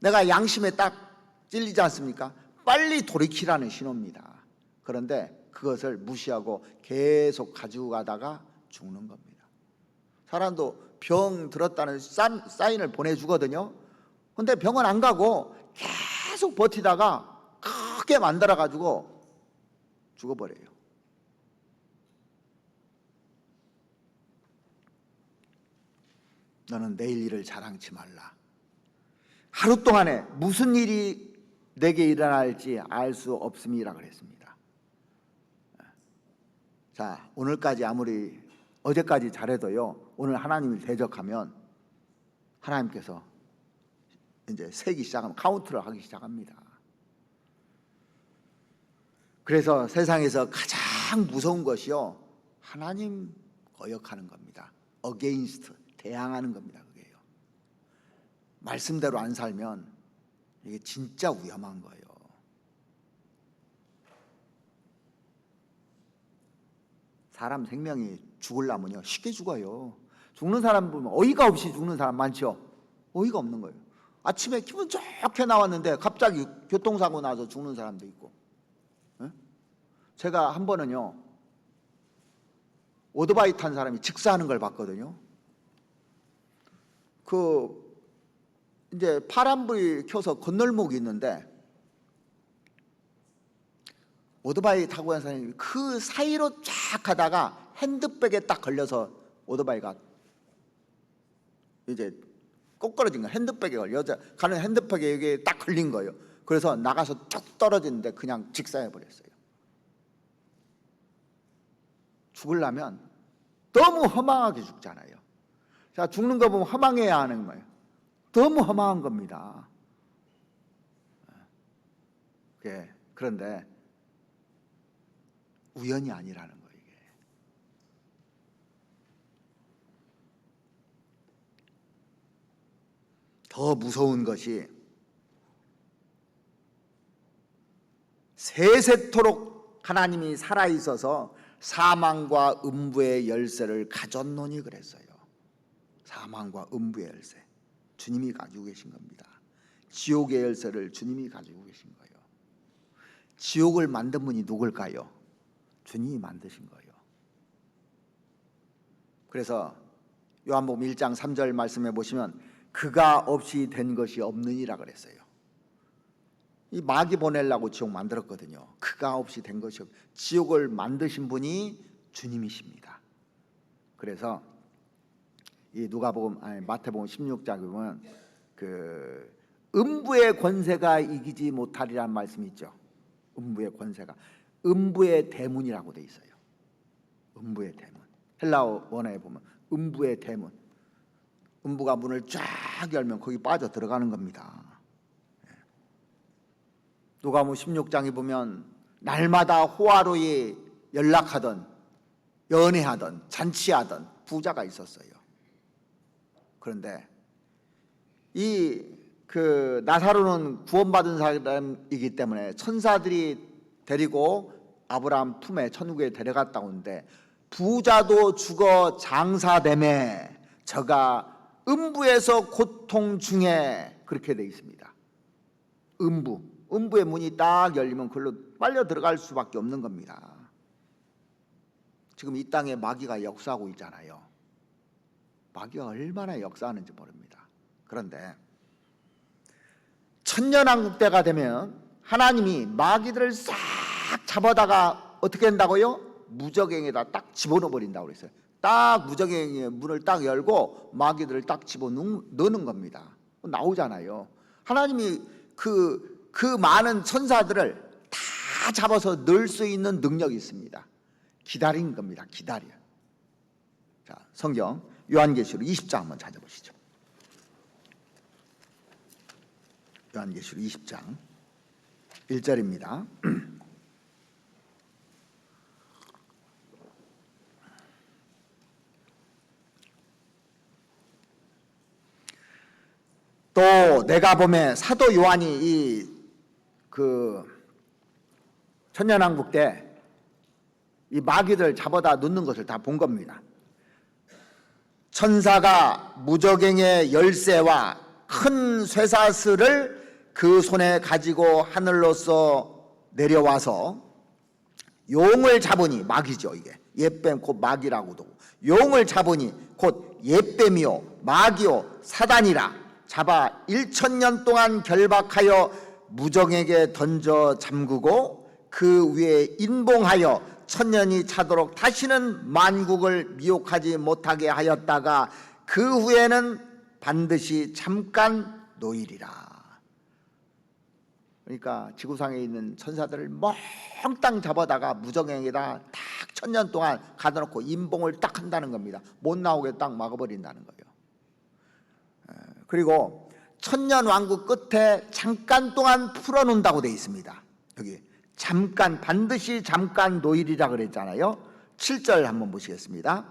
내가 양심에 딱 찔리지 않습니까? 빨리 돌이키라는 신호입니다. 그런데 그것을 무시하고 계속 가지고 가다가 죽는 겁니다. 사람도 병 들었다는 사인을 보내주거든요. 근데 병원 안 가고 계속 버티다가 크게 만들어가지고 죽어버려요. 너는 내일 일을 자랑치 말라. 하루 동안에 무슨 일이 내게 일어날지 알 수 없음이라 그랬습니다. 자, 오늘까지 아무리 어제까지 잘해도요, 오늘 하나님을 대적하면 하나님께서 이제 세기 시작하면 카운트를 하기 시작합니다. 그래서 세상에서 가장 무서운 것이요, 하나님 거역하는 겁니다. against, 대항하는 겁니다. 그게요. 말씀대로 안 살면 이게 진짜 위험한 거예요. 사람 생명이 죽으려면요, 쉽게 죽어요. 죽는 사람 보면 어이가 없이 죽는 사람 많죠. 어이가 없는 거예요. 아침에 기분 좋게 나왔는데 갑자기 교통사고 나서 죽는 사람도 있고. 제가 한 번은요, 오토바이 탄 사람이 직사하는 걸 봤거든요. 이제 파란불이 켜서 건널목이 있는데 오토바이 타고 간 사람이 그 사이로 쫙 가다가 핸드백에 딱 걸려서 오토바이가 이제 꼬꾸라진 거예요. 핸드백에 걸려서 가는 핸드백에 이게 딱 걸린 거예요. 그래서 나가서 쭉 떨어지는데 그냥 직사해 버렸어요. 죽으려면 너무 허망하게 죽잖아요. 자, 죽는 거 보면 허망해야 하는 거예요. 너무 허망한 겁니다. 그런데 우연이 아니라는 거예요. 이게. 더 무서운 것이 세세토록 하나님이 살아있어서 사망과 음부의 열쇠를 가졌노니 그랬어요. 사망과 음부의 열쇠 주님이 가지고 계신 겁니다. 지옥의 열쇠를 주님이 가지고 계신 거예요. 지옥을 만든 분이 누굴까요? 주님이 만드신 거예요. 그래서 요한복음 1장 3절 말씀해 보시면 그가 없이 된 것이 없느니라 그랬어요. 이 마귀 보내려고 지옥 만들었거든요. 그가 없이 된 것이 없. 지옥을 만드신 분이 주님이십니다. 그래서 이 마태복음 16장에 보면 그 음부의 권세가 이기지 못하리라는 말씀이 있죠. 음부의 권세가, 음부의 대문이라고 돼 있어요. 음부의 대문. 헬라어 원어에 보면 음부의 대문. 음부가 문을 쫙 열면 거기 빠져 들어가는 겁니다. 누가복음 16장에 보면 날마다 호화로이 연락하던, 연애하던, 잔치하던 부자가 있었어요. 그런데 나사로는 구원받은 사람이기 때문에 천사들이 데리고 아브라함 품에 천국에 데려갔다 오는데 부자도 죽어 장사되매 저가 음부에서 고통 중에, 그렇게 돼 있습니다. 음부의 문이 딱 열리면 그걸로 빨려 들어갈 수밖에 없는 겁니다. 지금 이 땅에 마귀가 역사하고 있잖아요. 마귀가 얼마나 역사하는지 모릅니다. 그런데 천년왕국 때가 되면 하나님이 마귀들을 싹 잡아다가 어떻게 한다고요? 무저갱에다 딱 집어넣어 버린다고 그랬어요. 딱 무저갱의 문을 딱 열고 마귀들을 딱 집어넣는 겁니다. 나오잖아요. 하나님이 그 많은 천사들을 다 잡아서 넣을 수 있는 능력이 있습니다. 기다린 겁니다. 기다려. 자, 성경 요한계시록 20장 한번 찾아보시죠. 요한계시록 20장 1절입니다. 또 내가 보매 사도 요한이 천년왕국 때 이 마귀들 잡아다 놓는 것을 다 본 겁니다. 천사가 무저갱의 열쇠와 큰 쇠사슬을 그 손에 가지고 하늘로서 내려와서 용을 잡으니, 마귀죠 이게, 옛뱀 곧 마귀라고도, 용을 잡으니 곧 옛뱀이요 마귀요 사단이라 잡아 1000년 동안 결박하여 무정에게 던져 잠그고 그 위에 인봉하여 1000년이 차도록 다시는 만국을 미혹하지 못하게 하였다가 그 후에는 반드시 잠깐 놓이리라. 그러니까 지구상에 있는 천사들을 몽땅 잡아다가 무정행에다 딱 1000년 동안 가둬놓고 인봉을 딱 한다는 겁니다. 못 나오게 딱 막아버린다는 거예요. 그리고 천년 왕국 끝에 잠깐 동안 풀어놓는다고 되어 있습니다. 여기 잠깐, 반드시 잠깐 놓이리라 그랬잖아요. 7절 한번 보시겠습니다.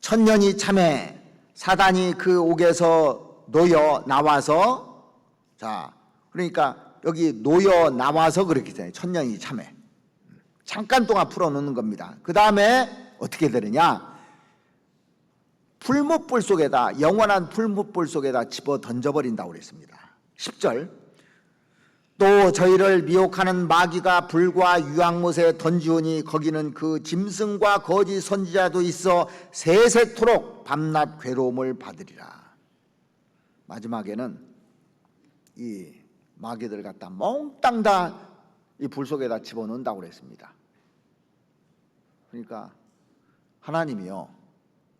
천년이 참에 사단이 그 옥에서 놓여 나와서, 자, 그러니까 여기 놓여 나와서 그렇게 되잖아요. 천년이 참에 잠깐 동안 풀어놓는 겁니다. 그 다음에 어떻게 되느냐, 풀무불 속에다, 영원한 풀무불 속에다 집어 던져버린다고 그랬습니다. 10절, 또 저희를 미혹하는 마귀가 불과 유황못에 던지오니 거기는 그 짐승과 거짓 선지자도 있어 세세토록 밤낮 괴로움을 받으리라. 마지막에는 이 마귀들 갖다 몽땅 다 이 불 속에다 집어넣는다고 그랬습니다. 그러니까 하나님이요,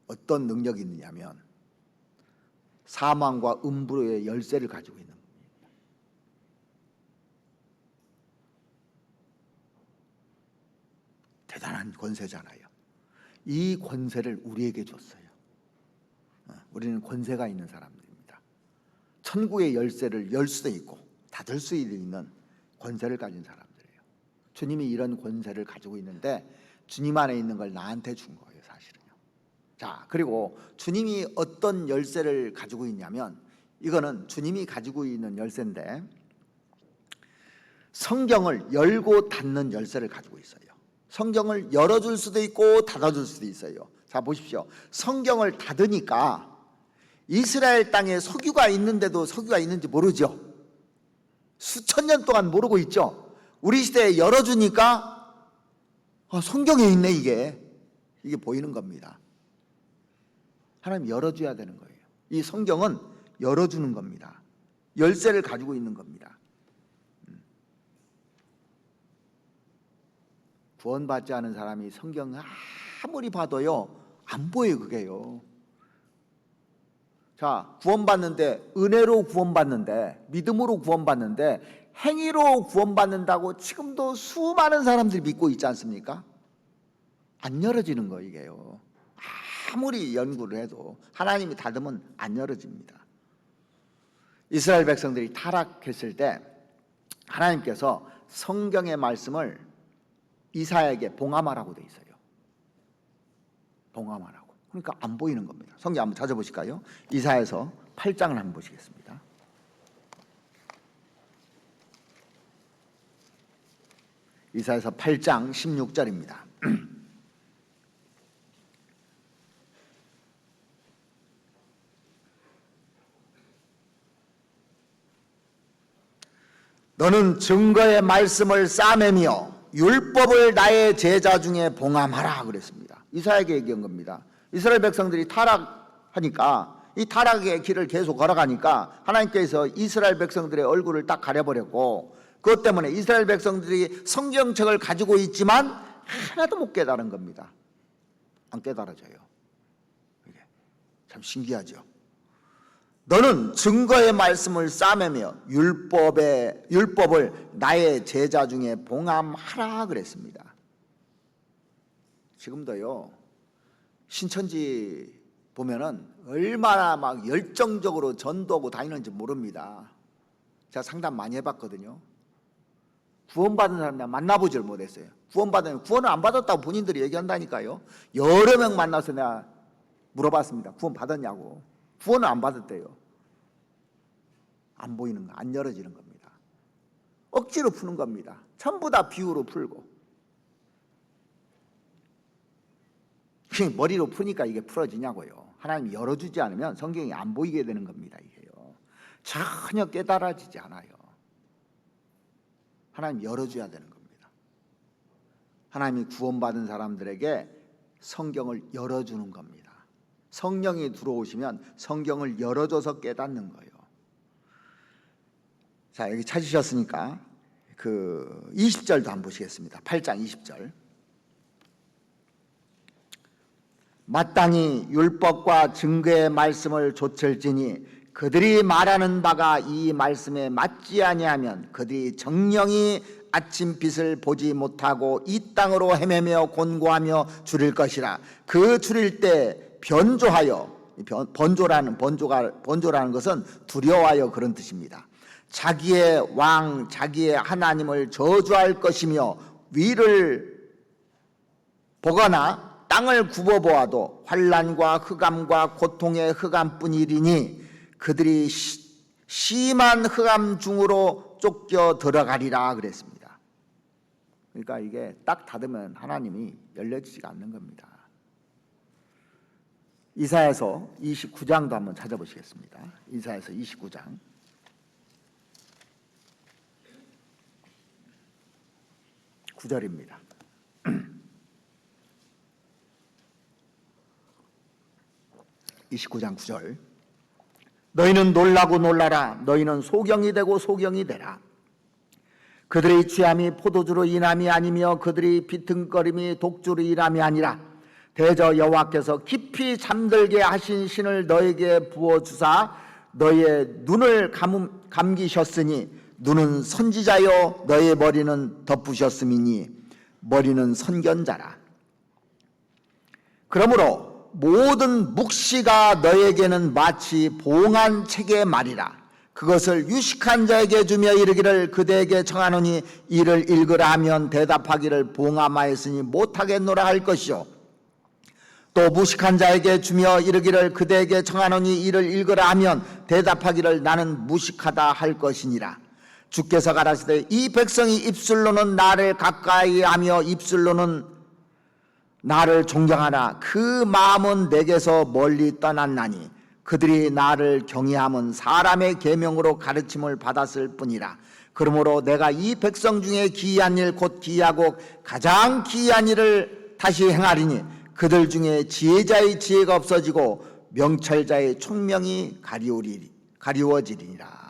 어떤 능력이 있느냐면 사망과 음부의 열쇠를 가지고 있는 겁니다. 대단한 권세잖아요. 이 권세를 우리에게 줬어요. 우리는 권세가 있는 사람들입니다. 천국의 열쇠를 열 수도 있고 닫을 수 있는 권세를 가진 사람들이에요. 주님이 이런 권세를 가지고 있는데 주님 안에 있는 걸 나한테 준 거예요, 사실은요. 자, 그리고 주님이 어떤 열쇠를 가지고 있냐면, 이거는 주님이 가지고 있는 열쇠인데 성경을 열고 닫는 열쇠를 가지고 있어요. 성경을 열어줄 수도 있고 닫아줄 수도 있어요. 자, 보십시오. 성경을 닫으니까 이스라엘 땅에 석유가 있는데도 석유가 있는지 모르죠. 수천 년 동안 모르고 있죠. 우리 시대에 열어주니까 성경에 있네, 이게 보이는 겁니다. 하나님 열어줘야 되는 거예요. 이 성경은 열어주는 겁니다. 열쇠를 가지고 있는 겁니다. 구원받지 않은 사람이 성경 아무리 봐도요 안 보여요, 그게요. 자, 구원받는데, 은혜로 구원받는데, 믿음으로 구원받는데 행위로 구원받는다고 지금도 수많은 사람들이 믿고 있지 않습니까? 안 열어지는 거예요, 이게요. 아무리 연구를 해도 하나님이 닫으면 안 열어집니다. 이스라엘 백성들이 타락했을 때 하나님께서 성경의 말씀을 이사야에게 봉함하라고 돼 있어요. 봉함하라고. 그러니까 안 보이는 겁니다. 성경 한번 찾아보실까요? 이사야서 8장을 한번 보시겠습니다. 이사야서 8장 16절입니다. 너는 증거의 말씀을 싸매며 율법을 나의 제자 중에 봉함하라 그랬습니다. 이사야에게 얘기한 겁니다. 이스라엘 백성들이 타락하니까, 이 타락의 길을 계속 걸어가니까 하나님께서 이스라엘 백성들의 얼굴을 딱 가려버렸고, 그것 때문에 이스라엘 백성들이 성경책을 가지고 있지만 하나도 못 깨달은 겁니다. 안 깨달아져요. 이게 참 신기하죠. 너는 증거의 말씀을 싸매며 율법을 나의 제자 중에 봉함하라 그랬습니다. 지금도요, 신천지 보면은 얼마나 막 열정적으로 전도하고 다니는지 모릅니다. 제가 상담 많이 해봤거든요. 구원받은 사람 내가 만나보질 못했어요. 구원을 안 받았다고 본인들이 얘기한다니까요. 여러 명 만나서 내가 물어봤습니다. 구원 받았냐고. 구원을 안 받았대요. 안 보이는 거, 안 열어지는 겁니다. 억지로 푸는 겁니다. 전부 다 비유로 풀고. 머리로 푸니까 이게 풀어지냐고요. 하나님이 열어주지 않으면 성경이 안 보이게 되는 겁니다. 이게요. 전혀 깨달아지지 않아요. 하나님 열어줘야 되는 겁니다. 하나님이 구원받은 사람들에게 성경을 열어주는 겁니다. 성령이 들어오시면 성경을 열어줘서 깨닫는 거예요. 자, 여기 찾으셨으니까 그 20절도 한번 보시겠습니다. 8장 20절. 마땅히 율법과 증거의 말씀을 좇을지니 그들이 말하는 바가 이 말씀에 맞지 아니하면 그들이 정령이 아침 빛을 보지 못하고 이 땅으로 헤매며 곤고하며 줄일 것이라. 그 줄일 때 변조하여, 번조라는 것은 두려워하여 그런 뜻입니다. 자기의 왕, 자기의 하나님을 저주할 것이며 위를 보거나 땅을 굽어보아도 환난과 흑암과 고통의 흑암뿐이리니 그들이 심한 흑암 중으로 쫓겨 들어가리라 그랬습니다. 그러니까 이게 딱 닫으면 하나님이 열려지지가 않는 겁니다. 이사야서 29장도 한번 찾아보시겠습니다. 이사야서 29장 9절입니다. 29장 9절. 너희는 놀라고 놀라라. 너희는 소경이 되고 소경이 되라. 그들의 취함이 포도주로 인함이 아니며 그들의 비틀거림이 독주로 인함이 아니라 대저 여호와께서 깊이 잠들게 하신 신을 너에게 부어주사 너의 눈을 감기셨으니 눈은 선지자요 너의 머리는 덮으셨음이니 머리는 선견자라. 그러므로 모든 묵시가 너에게는 마치 봉한 책의 말이라. 그것을 유식한 자에게 주며 이르기를 그대에게 청하노니 이를 읽으라 하면 대답하기를 봉함하였으니 못하겠노라 할 것이요 또 무식한 자에게 주며 이르기를 그대에게 청하노니 이를 읽으라 하면 대답하기를 나는 무식하다 할 것이니라. 주께서 가라사대 이 백성이 입술로는 나를 가까이하며 입술로는 나를 존경하나 그 마음은 내게서 멀리 떠났나니 그들이 나를 경외함은 사람의 계명으로 가르침을 받았을 뿐이라. 그러므로 내가 이 백성 중에 기이한 일 곧 기이하고 가장 기이한 일을 다시 행하리니 그들 중에 지혜자의 지혜가 없어지고 명철자의 총명이 가리워지리니라.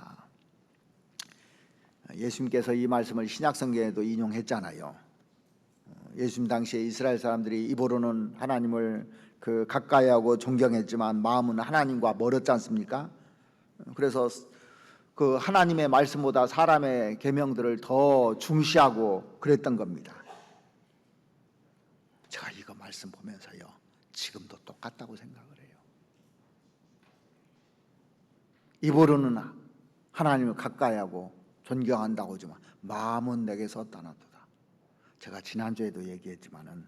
예수님께서 이 말씀을 신약성경에도 인용했잖아요. 예수님 당시에 이스라엘 사람들이 입으로는 하나님을 가까이하고 존경했지만 마음은 하나님과 멀었지 않습니까? 그래서 그 하나님의 말씀보다 사람의 계명들을 더 중시하고 그랬던 겁니다. 제가 이거 말씀 보면서요, 지금도 똑같다고 생각을 해요. 입으로는 하나님을 가까이하고 존경한다고 하지만 마음은 내게서 떠났도다. 제가 지난주에도 얘기했지만은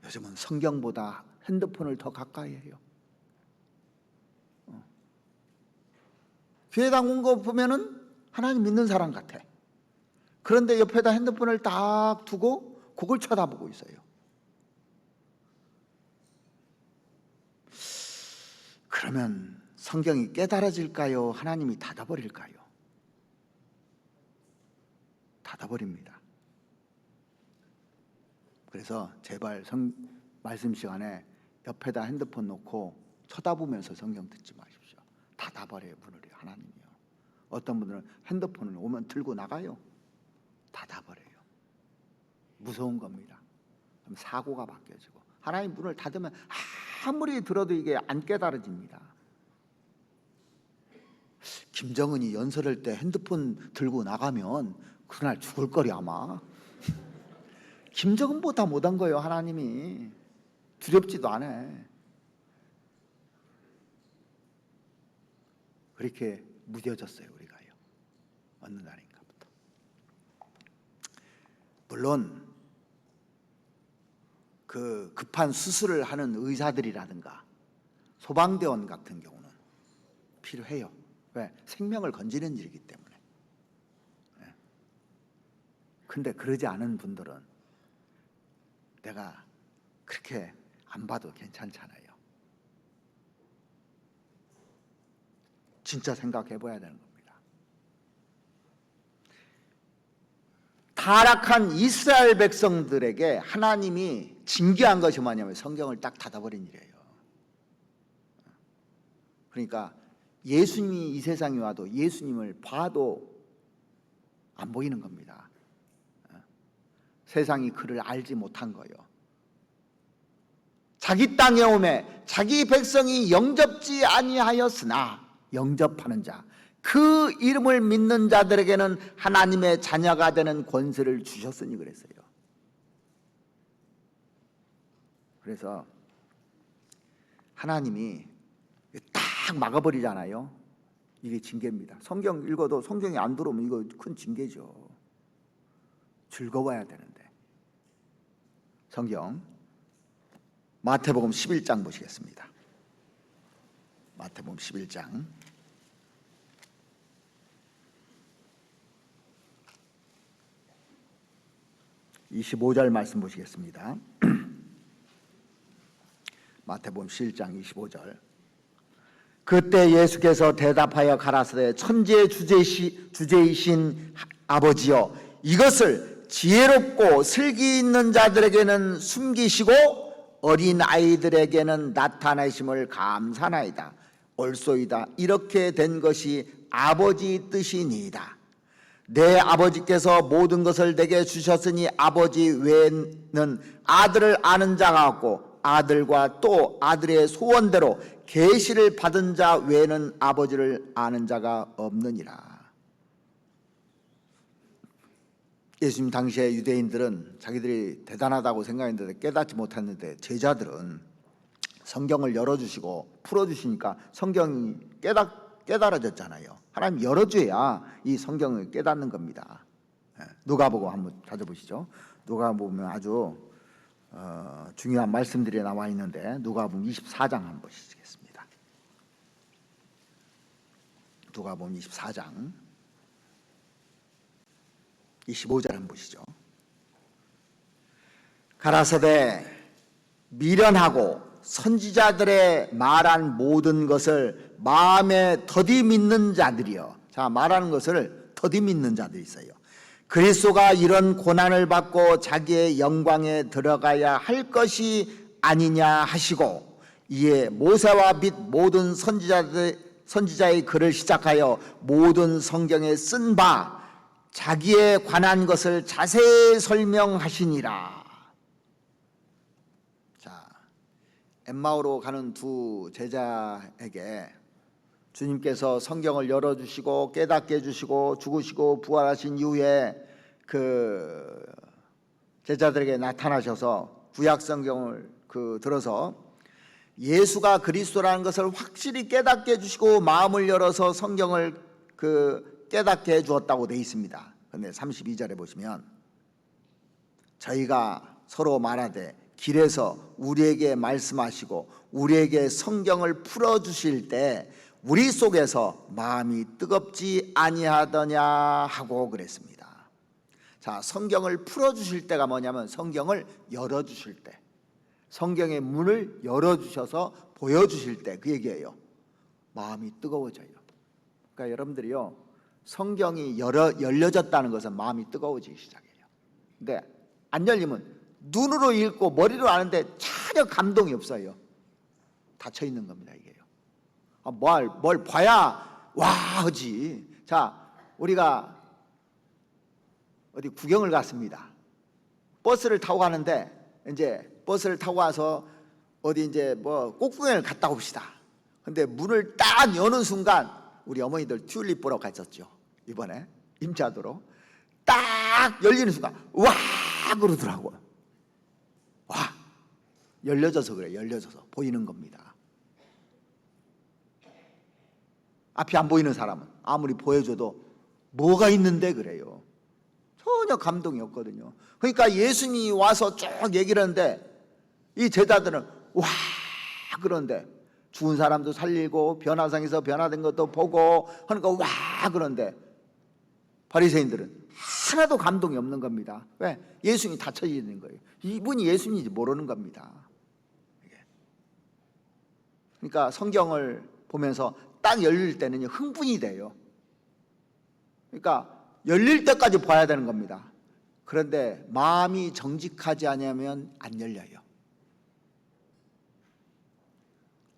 요즘은 성경보다 핸드폰을 더 가까이 해요. 교회당 온 거 보면은 하나님 믿는 사람 같아. 그런데 옆에다 핸드폰을 딱 두고 그걸 쳐다보고 있어요. 그러면 성경이 깨달아질까요? 하나님이 닫아버릴까요? 닫아버립니다. 그래서 제발 말씀 시간에 옆에다 핸드폰 놓고 쳐다보면서 성경 듣지 마십시오. 닫아버려요, 문을 하나님이요. 어떤 분들은 핸드폰을 오면 들고 나가요. 닫아버려요. 무서운 겁니다. 그럼 사고가 바뀌어지고 하나님 문을 닫으면 아무리 들어도 이게 안 깨달아집니다. 김정은이 연설할 때 핸드폰 들고 나가면 그날 죽을 거리 아마. 김정은보다 못한 거예요, 하나님이. 두렵지도 않아. 그렇게 무뎌졌어요, 우리가요. 어느 날인가부터. 물론 그 급한 수술을 하는 의사들이라든가 소방대원 같은 경우는 필요해요. 왜? 생명을 건지는 일이기 때문에. 근데 그러지 않은 분들은 내가 그렇게 안 봐도 괜찮잖아요. 진짜 생각해 봐야 되는 겁니다. 타락한 이스라엘 백성들에게 하나님이 징계한 것이 뭐냐면 성경을 딱 닫아버린 일이에요. 그러니까 예수님이 이 세상에 와도 예수님을 봐도 안 보이는 겁니다. 세상이 그를 알지 못한 거예요. 자기 땅에 오매 자기 백성이 영접지 아니하였으나 영접하는 자, 그 이름을 믿는 자들에게는 하나님의 자녀가 되는 권세를 주셨으니 그랬어요. 그래서 하나님이 딱 막아버리잖아요. 이게 징계입니다. 성경 읽어도 성경이 안 들어오면 이거 큰 징계죠. 즐거워야 되는데. 성경 마태복음 11장 보시겠습니다. 마태복음 11장 25절 말씀 보시겠습니다. 마태복음 11장 25절. 그때 예수께서 대답하여 가라사대 천지의 주제이신 아버지여, 이것을 지혜롭고 슬기 있는 자들에게는 숨기시고 어린 아이들에게는 나타내심을 감사나이다. 옳소이다. 이렇게 된 것이 아버지 뜻이니이다. 내 아버지께서 모든 것을 내게 주셨으니 아버지 외에는 아들을 아는 자가 없고 아들과 또 아들의 소원대로 계시를 받은 자 외에는 아버지를 아는 자가 없느니라. 예수님 당시에 유대인들은 자기들이 대단하다고 생각했는데 깨닫지 못했는데, 제자들은 성경을 열어주시고 풀어주시니까 성경이 깨달아졌잖아요. 하나님 열어줘야 이 성경을 깨닫는 겁니다. 누가복음 한번 찾아보시죠. 누가복음은 아주 중요한 말씀들이 나와 있는데 누가복음 24장 한번 보시겠습니다. 누가복음 24장 25절 한번 보시죠. 가라사대 미련하고 선지자들의 말한 모든 것을 마음에 더디 믿는 자들이요. 자, 말하는 것을 더디 믿는 자들이 있어요. 그리스도가 이런 고난을 받고 자기의 영광에 들어가야 할 것이 아니냐 하시고, 이에 모세와 및 모든 선지자의 글을 시작하여 모든 성경에 쓴 바 자기에 관한 것을 자세히 설명하시니라. 자, 엠마오로 가는 두 제자에게 주님께서 성경을 열어주시고 깨닫게 해주시고 죽으시고 부활하신 이후에 그 제자들에게 나타나셔서 구약 성경을 들어서 예수가 그리스도라는 것을 확실히 깨닫게 해주시고 마음을 열어서 성경을 깨닫게 해주었다고 되어 있습니다. 그런데 32절에 보시면 저희가 서로 말하되 길에서 우리에게 말씀하시고 우리에게 성경을 풀어주실 때 우리 속에서 마음이 뜨겁지 아니하더냐 하고 그랬습니다. 자, 성경을 풀어주실 때가 뭐냐면 성경을 열어주실 때, 성경의 문을 열어주셔서 보여주실 때, 그 얘기예요. 마음이 뜨거워져요. 그러니까 여러분들이요, 성경이 열려졌다는 것은 마음이 뜨거워지기 시작해요. 근데 안 열리면 눈으로 읽고 머리로 아는데 전혀 감동이 없어요. 닫혀 있는 겁니다, 이게요. 뭘 봐야 와 하지. 자, 우리가 어디 구경을 갔습니다. 버스를 타고 가는데 이제 버스를 타고 와서 어디 이제 꽃구경을 갔다 옵시다. 근데 문을 딱 여는 순간 우리 어머니들 튤립 보러 갔었죠. 이번에 임자도로 딱 열리는 순간 와 그러더라고요. 와, 열려져서 그래. 열려져서 보이는 겁니다. 앞이 안 보이는 사람은 아무리 보여줘도 뭐가 있는데 그래요. 전혀 감동이 없거든요. 그러니까 예수님이 와서 쭉 얘기를 하는데 이 제자들은 와 그런데 죽은 사람도 살리고 변화상에서 변화된 것도 보고 하는 거 와 그런데 바리새인들은 하나도 감동이 없는 겁니다. 왜? 예수님이 닫혀지는 거예요. 이분이 예수님인지 모르는 겁니다. 그러니까 성경을 보면서 딱 열릴 때는 흥분이 돼요. 그러니까 열릴 때까지 봐야 되는 겁니다. 그런데 마음이 정직하지 않으면 안 열려요.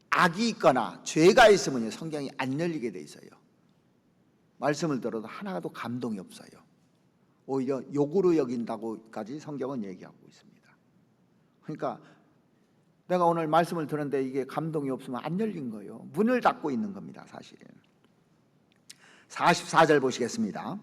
악이 있거나 죄가 있으면 성경이 안 열리게 돼 있어요. 말씀을 들어도 하나도 감동이 없어요. 오히려 욕으로 여긴다고까지 성경은 얘기하고 있습니다. 그러니까 내가 오늘 말씀을 들었는데 이게 감동이 없으면 안 열린 거예요. 문을 닫고 있는 겁니다, 사실. 44절 보시겠습니다.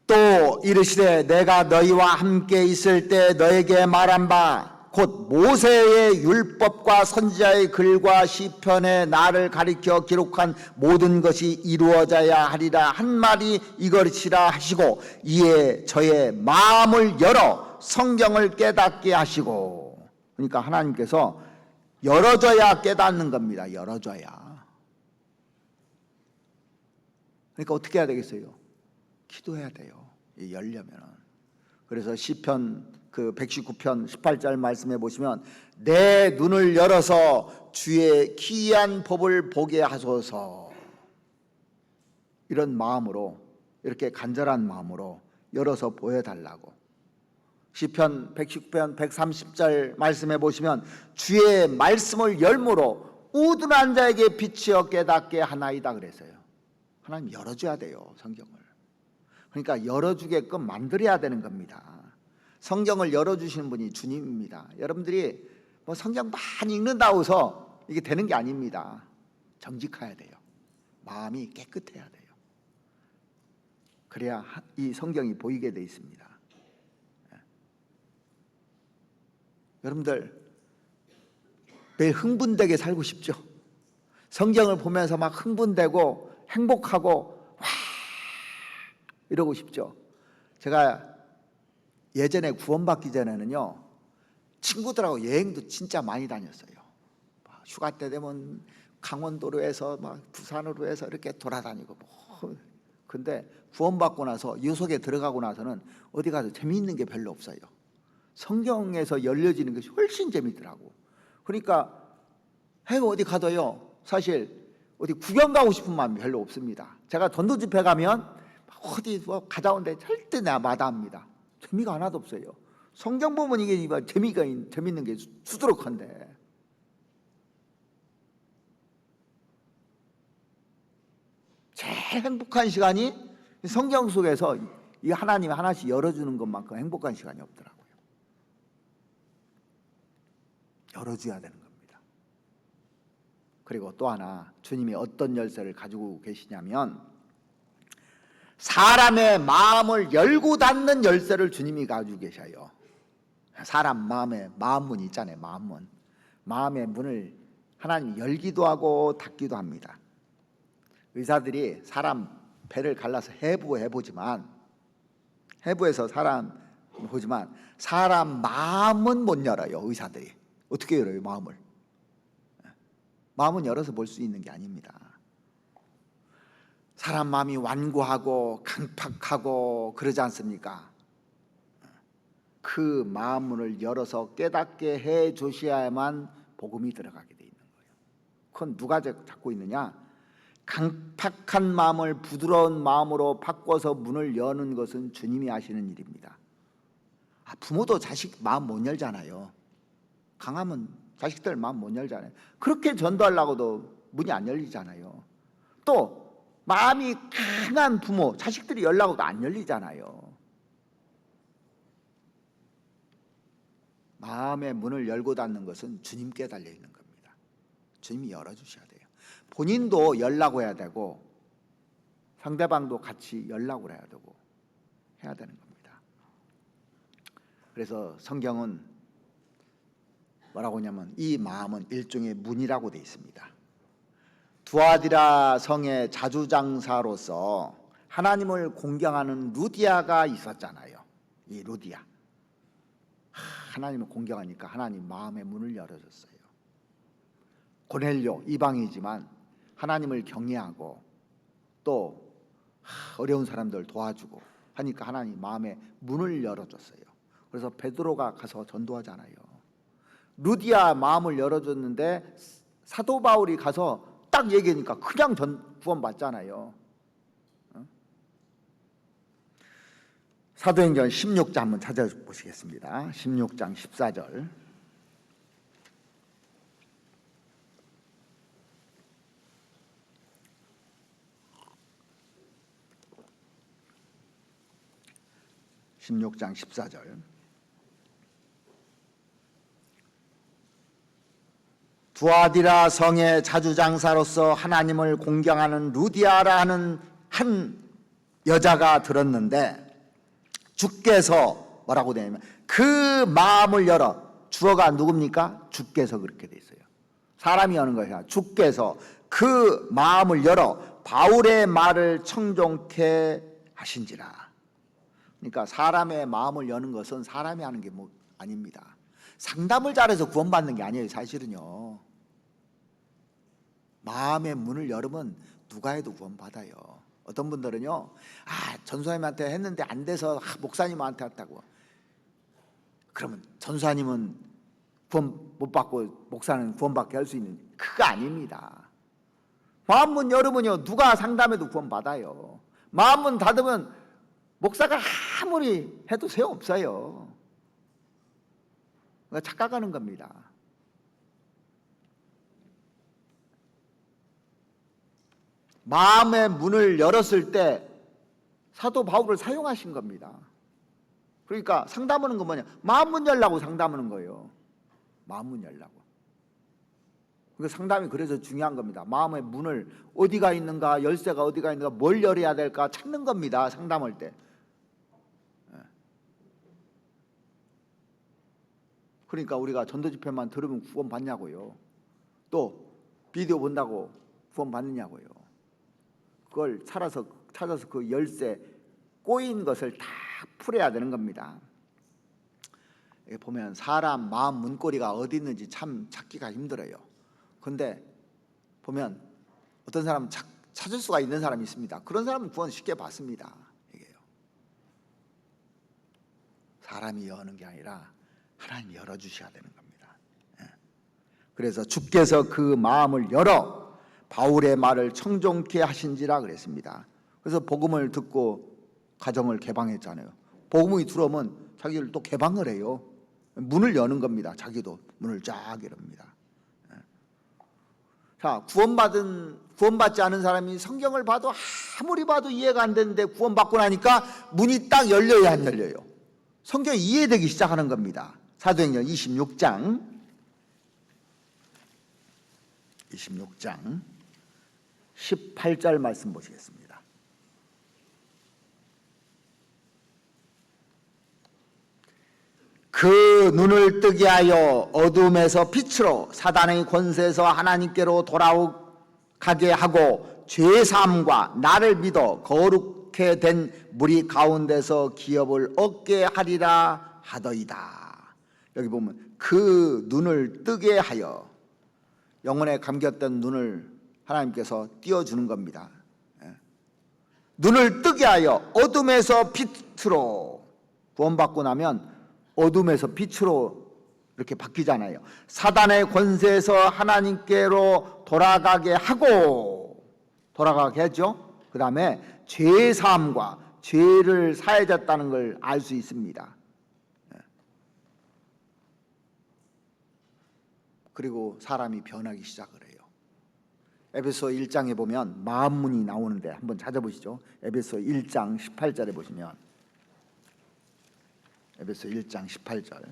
또 이르시되 내가 너희와 함께 있을 때 너에게 말한 바 곧 모세의 율법과 선지자의 글과 시편에 나를 가리켜 기록한 모든 것이 이루어져야 하리라 한 말이 이것이라 하시고 이에 저의 마음을 열어 성경을 깨닫게 하시고. 그러니까 하나님께서 열어줘야 깨닫는 겁니다. 열어줘야. 그러니까 어떻게 해야 되겠어요? 기도해야 돼요. 열려면은. 그래서 시편 그 119편 18절 말씀해 보시면 내 눈을 열어서 주의 기이한 법을 보게 하소서. 이런 마음으로, 이렇게 간절한 마음으로 열어서 보여달라고. 시편 119편 130절 말씀해 보시면 주의 말씀을 열므로 우둔한 자에게 빛이여 깨닫게 하나이다 그랬어요. 하나님 열어줘야 돼요, 성경을. 그러니까 열어주게끔 만들어야 되는 겁니다. 성경을 열어주시는 분이 주님입니다. 여러분들이 뭐 성경 많이 읽는다고 해서 이게 되는 게 아닙니다. 정직해야 돼요. 마음이 깨끗해야 돼요. 그래야 이 성경이 보이게 돼 있습니다. 여러분들 매일 흥분되게 살고 싶죠? 성경을 보면서 막 흥분되고 행복하고 와 이러고 싶죠? 제가 예전에 구원받기 전에는요 친구들하고 여행도 진짜 많이 다녔어요. 휴가 때 되면 강원도로 해서 막 부산으로 해서 이렇게 돌아다니고 근데 구원받고 나서 유속에 들어가고 나서는 어디 가서 재미있는 게 별로 없어요. 성경에서 열려지는 것이 훨씬 재밌더라고. 그러니까 해가 어디 가도요 사실 어디 구경 가고 싶은 마음이 별로 없습니다. 제가 전도집회 가면 어디 뭐 가다 온데 절대 내가 마다합니다. 재미가 하나도 없어요. 성경 보면 이게 재밌는 게 수두룩한데. 제일 행복한 시간이 성경 속에서 이 하나님이 하나씩 열어주는 것만큼 행복한 시간이 없더라고요. 열어줘야 되는 겁니다. 그리고 또 하나 주님이 어떤 열쇠를 가지고 계시냐면 사람의 마음을 열고 닫는 열쇠를 주님이 가지고 계셔요. 사람 마음에 마음문 있잖아요. 마음문. 마음의 문을 하나님이 열기도 하고 닫기도 합니다. 의사들이 사람 배를 갈라서 해부해보지만 해부해서 사람 보지만 사람 마음은 못 열어요. 의사들이. 어떻게 열어요? 마음을. 마음은 열어서 볼 수 있는 게 아닙니다. 사람 마음이 완고하고 강팍하고 그러지 않습니까? 그 마음문을 열어서 깨닫게 해 주셔야만 복음이 들어가게 돼 있는 거예요. 그건 누가 잡고 있느냐? 강팍한 마음을 부드러운 마음으로 바꿔서 문을 여는 것은 주님이 하시는 일입니다. 부모도 자식 마음 못 열잖아요. 강하면 자식들 마음 못 열잖아요. 그렇게 전도하려고도 문이 안 열리잖아요. 또 마음이 강한 부모, 자식들이 열라고도 안 열리잖아요. 마음의 문을 열고 닫는 것은 주님께 달려 있는 겁니다. 주님이 열어주셔야 돼요. 본인도 열라고 해야 되고 상대방도 같이 열라고 해야 되고 해야 되는 겁니다. 그래서 성경은 뭐라고 하냐면 이 마음은 일종의 문이라고 되어 있습니다. 두아디라 성의 자주장사로서 하나님을 공경하는 루디아가 있었잖아요. 이 루디아, 하나님을 공경하니까 하나님 마음의 문을 열어줬어요. 고넬료 이방이지만 하나님을 경외하고 또 어려운 사람들 도와주고 하니까 하나님 마음의 문을 열어줬어요. 그래서 베드로가 가서 전도하잖아요. 루디아 마음을 열어줬는데 사도 바울이 가서 딱 얘기하니까 그냥 구원받잖아요. 사도행전 16장 한번 찾아보시겠습니다. 16장 14절. (16장 14절) 두아디라 성의 자주장사로서 하나님을 공경하는 루디아라 하는 한 여자가 들었는데 주께서 뭐라고 되냐면 그 마음을 열어. 주어가 누굽니까? 주께서 그렇게 돼 있어요. 사람이 여는 것이 아니라 주께서 그 마음을 열어 바울의 말을 청종케 하신지라. 그러니까 사람의 마음을 여는 것은 사람이 하는 게 아닙니다. 상담을 잘해서 구원받는 게 아니에요. 사실은요, 마음의 문을 열으면 누가 해도 구원받아요. 어떤 분들은요, 전도사님한테 했는데 안 돼서 목사님한테 했다고. 그러면 전도사님은 구원 못 받고 목사는 구원받게 할 수 있는, 그거 아닙니다. 마음문 열으면요 누가 상담해도 구원받아요. 마음문 닫으면 목사가 아무리 해도 소용없어요. 그러니까 착각하는 겁니다. 마음의 문을 열었을 때 사도 바울을 사용하신 겁니다. 그러니까 상담하는 건 뭐냐? 마음문 열라고 상담하는 거예요. 마음문 열라고. 그러니까 상담이 그래서 중요한 겁니다. 마음의 문을 어디가 있는가, 열쇠가 어디가 있는가, 뭘 열어야 될까 찾는 겁니다. 상담할 때. 그러니까 우리가 전도 집회만 들으면 구원 받냐고요. 또 비디오 본다고 구원 받느냐고요. 그걸 찾아서 그 열쇠 꼬인 것을 다 풀어야 되는 겁니다. 보면 사람 마음 문고리가 어디 있는지 참 찾기가 힘들어요. 그런데 보면 어떤 사람은 찾을 수가 있는 사람이 있습니다. 그런 사람은 구원 쉽게 받습니다. 이게요. 사람이 여는 게 아니라 하나님이 열어주셔야 되는 겁니다. 그래서 주께서 그 마음을 열어 바울의 말을 청종케 하신지라 그랬습니다. 그래서 복음을 듣고 가정을 개방했잖아요. 복음이 들어오면 자기를 또 개방을 해요. 문을 여는 겁니다. 자기도 문을 쫙 열습니다. 자, 구원받지 않은 사람이 성경을 봐도 아무리 봐도 이해가 안 되는데 구원받고 나니까 문이 딱 열려요, 안 열려요? 성경이 이해되기 시작하는 겁니다. 사도행전 26장 18절 말씀 보시겠습니다. 그 눈을 뜨게 하여 어둠에서 빛으로 사단의 권세에서 하나님께로 돌아가게 하고 죄사함과 나를 믿어 거룩해 된 무리 가운데서 기업을 얻게 하리라 하더이다. 여기 보면 그 눈을 뜨게 하여, 영혼에 감겼던 눈을 하나님께서 띄워주는 겁니다. 눈을 뜨게 하여 어둠에서 빛으로, 구원받고 나면 어둠에서 빛으로 이렇게 바뀌잖아요. 사단의 권세에서 하나님께로 돌아가게 하죠. 그 다음에 죄사함과 죄를 사해졌다는 걸 알 수 있습니다. 그리고 사람이 변하기 시작을 해요. 에베소 1장에 보면 마음문이 나오는데 한번 찾아보시죠. 에베소 1장 18절에 보시면, 에베소 1장 18절.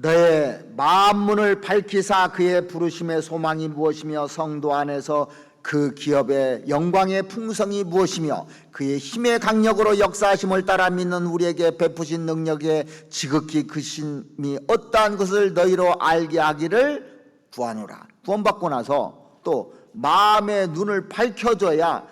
너의 만문을 밝히사 그의 부르심의 소망이 무엇이며 성도 안에서 그 기업의 영광의 풍성이 무엇이며 그의 힘의 강력으로 역사하심을 따라 믿는 우리에게 베푸신 능력의 지극히 크심이 어떠한 것을 너희로 알게 하기를 구하노라. 구원받고 나서 또 마음의 눈을 밝혀줘야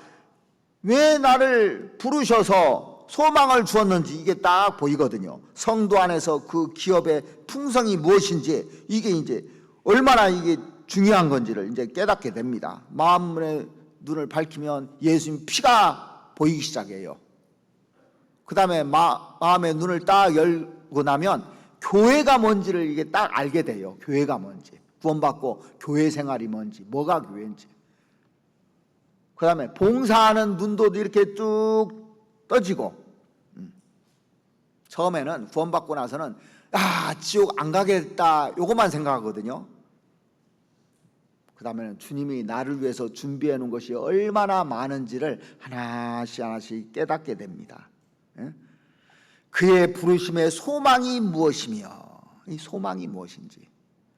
왜 나를 부르셔서 소망을 주었는지 이게 딱 보이거든요. 성도 안에서 그 기업의 풍성이 무엇인지 이게 이제 얼마나 이게 중요한 건지를 이제 깨닫게 됩니다. 마음의 눈을 밝히면 예수님 피가 보이기 시작해요. 그 다음에 마음의 눈을 딱 열고 나면 교회가 뭔지를 이게 딱 알게 돼요. 교회가 뭔지. 구원받고 교회 생활이 뭔지, 뭐가 교회인지. 그 다음에 봉사하는 눈도 이렇게 쭉 떠지고, 처음에는 구원받고 나서는 지옥 안 가겠다 요것만 생각하거든요. 그 다음에는 주님이 나를 위해서 준비해 놓은 것이 얼마나 많은지를 하나씩 하나씩 깨닫게 됩니다. 그의 부르심의 소망이 무엇이며 이 소망이 무엇인지,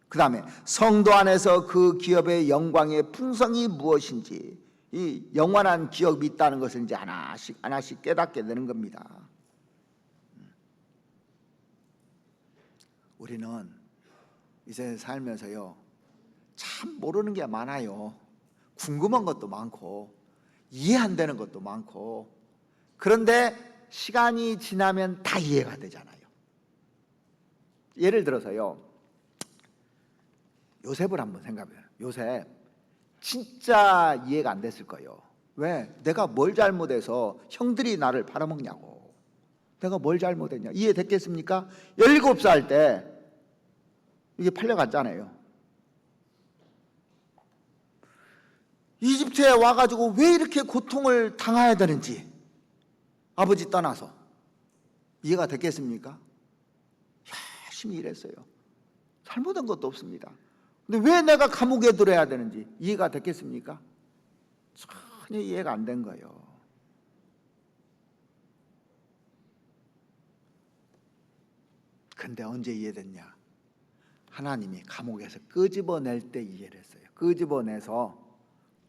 그 다음에 성도 안에서 그 기업의 영광의 풍성이 무엇인지, 이 영원한 기업이 있다는 것을 이제 하나씩 하나씩 깨닫게 되는 겁니다. 우리는 이제 살면서요 참 모르는 게 많아요. 궁금한 것도 많고 이해 안 되는 것도 많고, 그런데 시간이 지나면 다 이해가 되잖아요. 예를 들어서요, 요셉을 한번 생각해요. 요셉 진짜 이해가 안 됐을 거예요. 왜? 내가 뭘 잘못해서 형들이 나를 팔아먹냐고. 내가 뭘 잘못했냐. 이해됐겠습니까? 17살 때 이게 팔려갔잖아요. 이집트에 와가지고 왜 이렇게 고통을 당해야 되는지, 아버지 떠나서 이해가 됐겠습니까? 열심히 일했어요. 잘못한 것도 없습니다. 근데 왜 내가 감옥에 들어야 되는지 이해가 됐겠습니까? 전혀 이해가 안 된 거예요. 근데 언제 이해됐냐? 하나님이 감옥에서 끄집어낼 때 이해를 했어요. 끄집어내서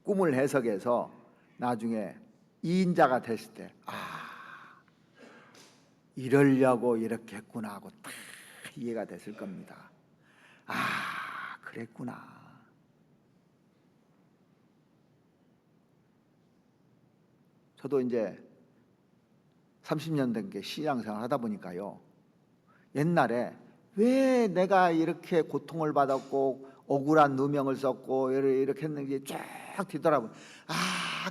꿈을 해석해서 나중에 이인자가 됐을 때 이러려고 이렇게 했구나 하고 딱 이해가 됐을 겁니다. 그랬구나. 저도 이제 30년 된 게 신앙생활 하다 보니까요, 옛날에 왜 내가 이렇게 고통을 받았고 억울한 누명을 썼고 이렇게 했는지 쫙 뒤돌아보면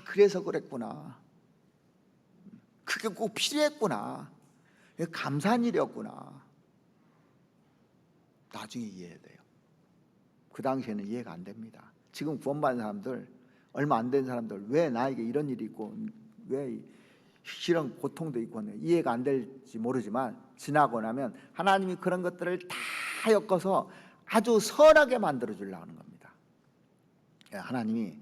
그래서 그랬구나. 그게 꼭 필요했구나. 감사한 일이었구나. 나중에 이해돼요. 그 당시에는 이해가 안 됩니다. 지금 구원받은 사람들, 얼마 안 된 사람들, 왜 나에게 이런 일이 있고 왜 이런 고통도 있고 이해가 안 될지 모르지만, 지나고 나면 하나님이 그런 것들을 다 엮어서 아주 선하게 만들어 주려고 하는 겁니다. 하나님이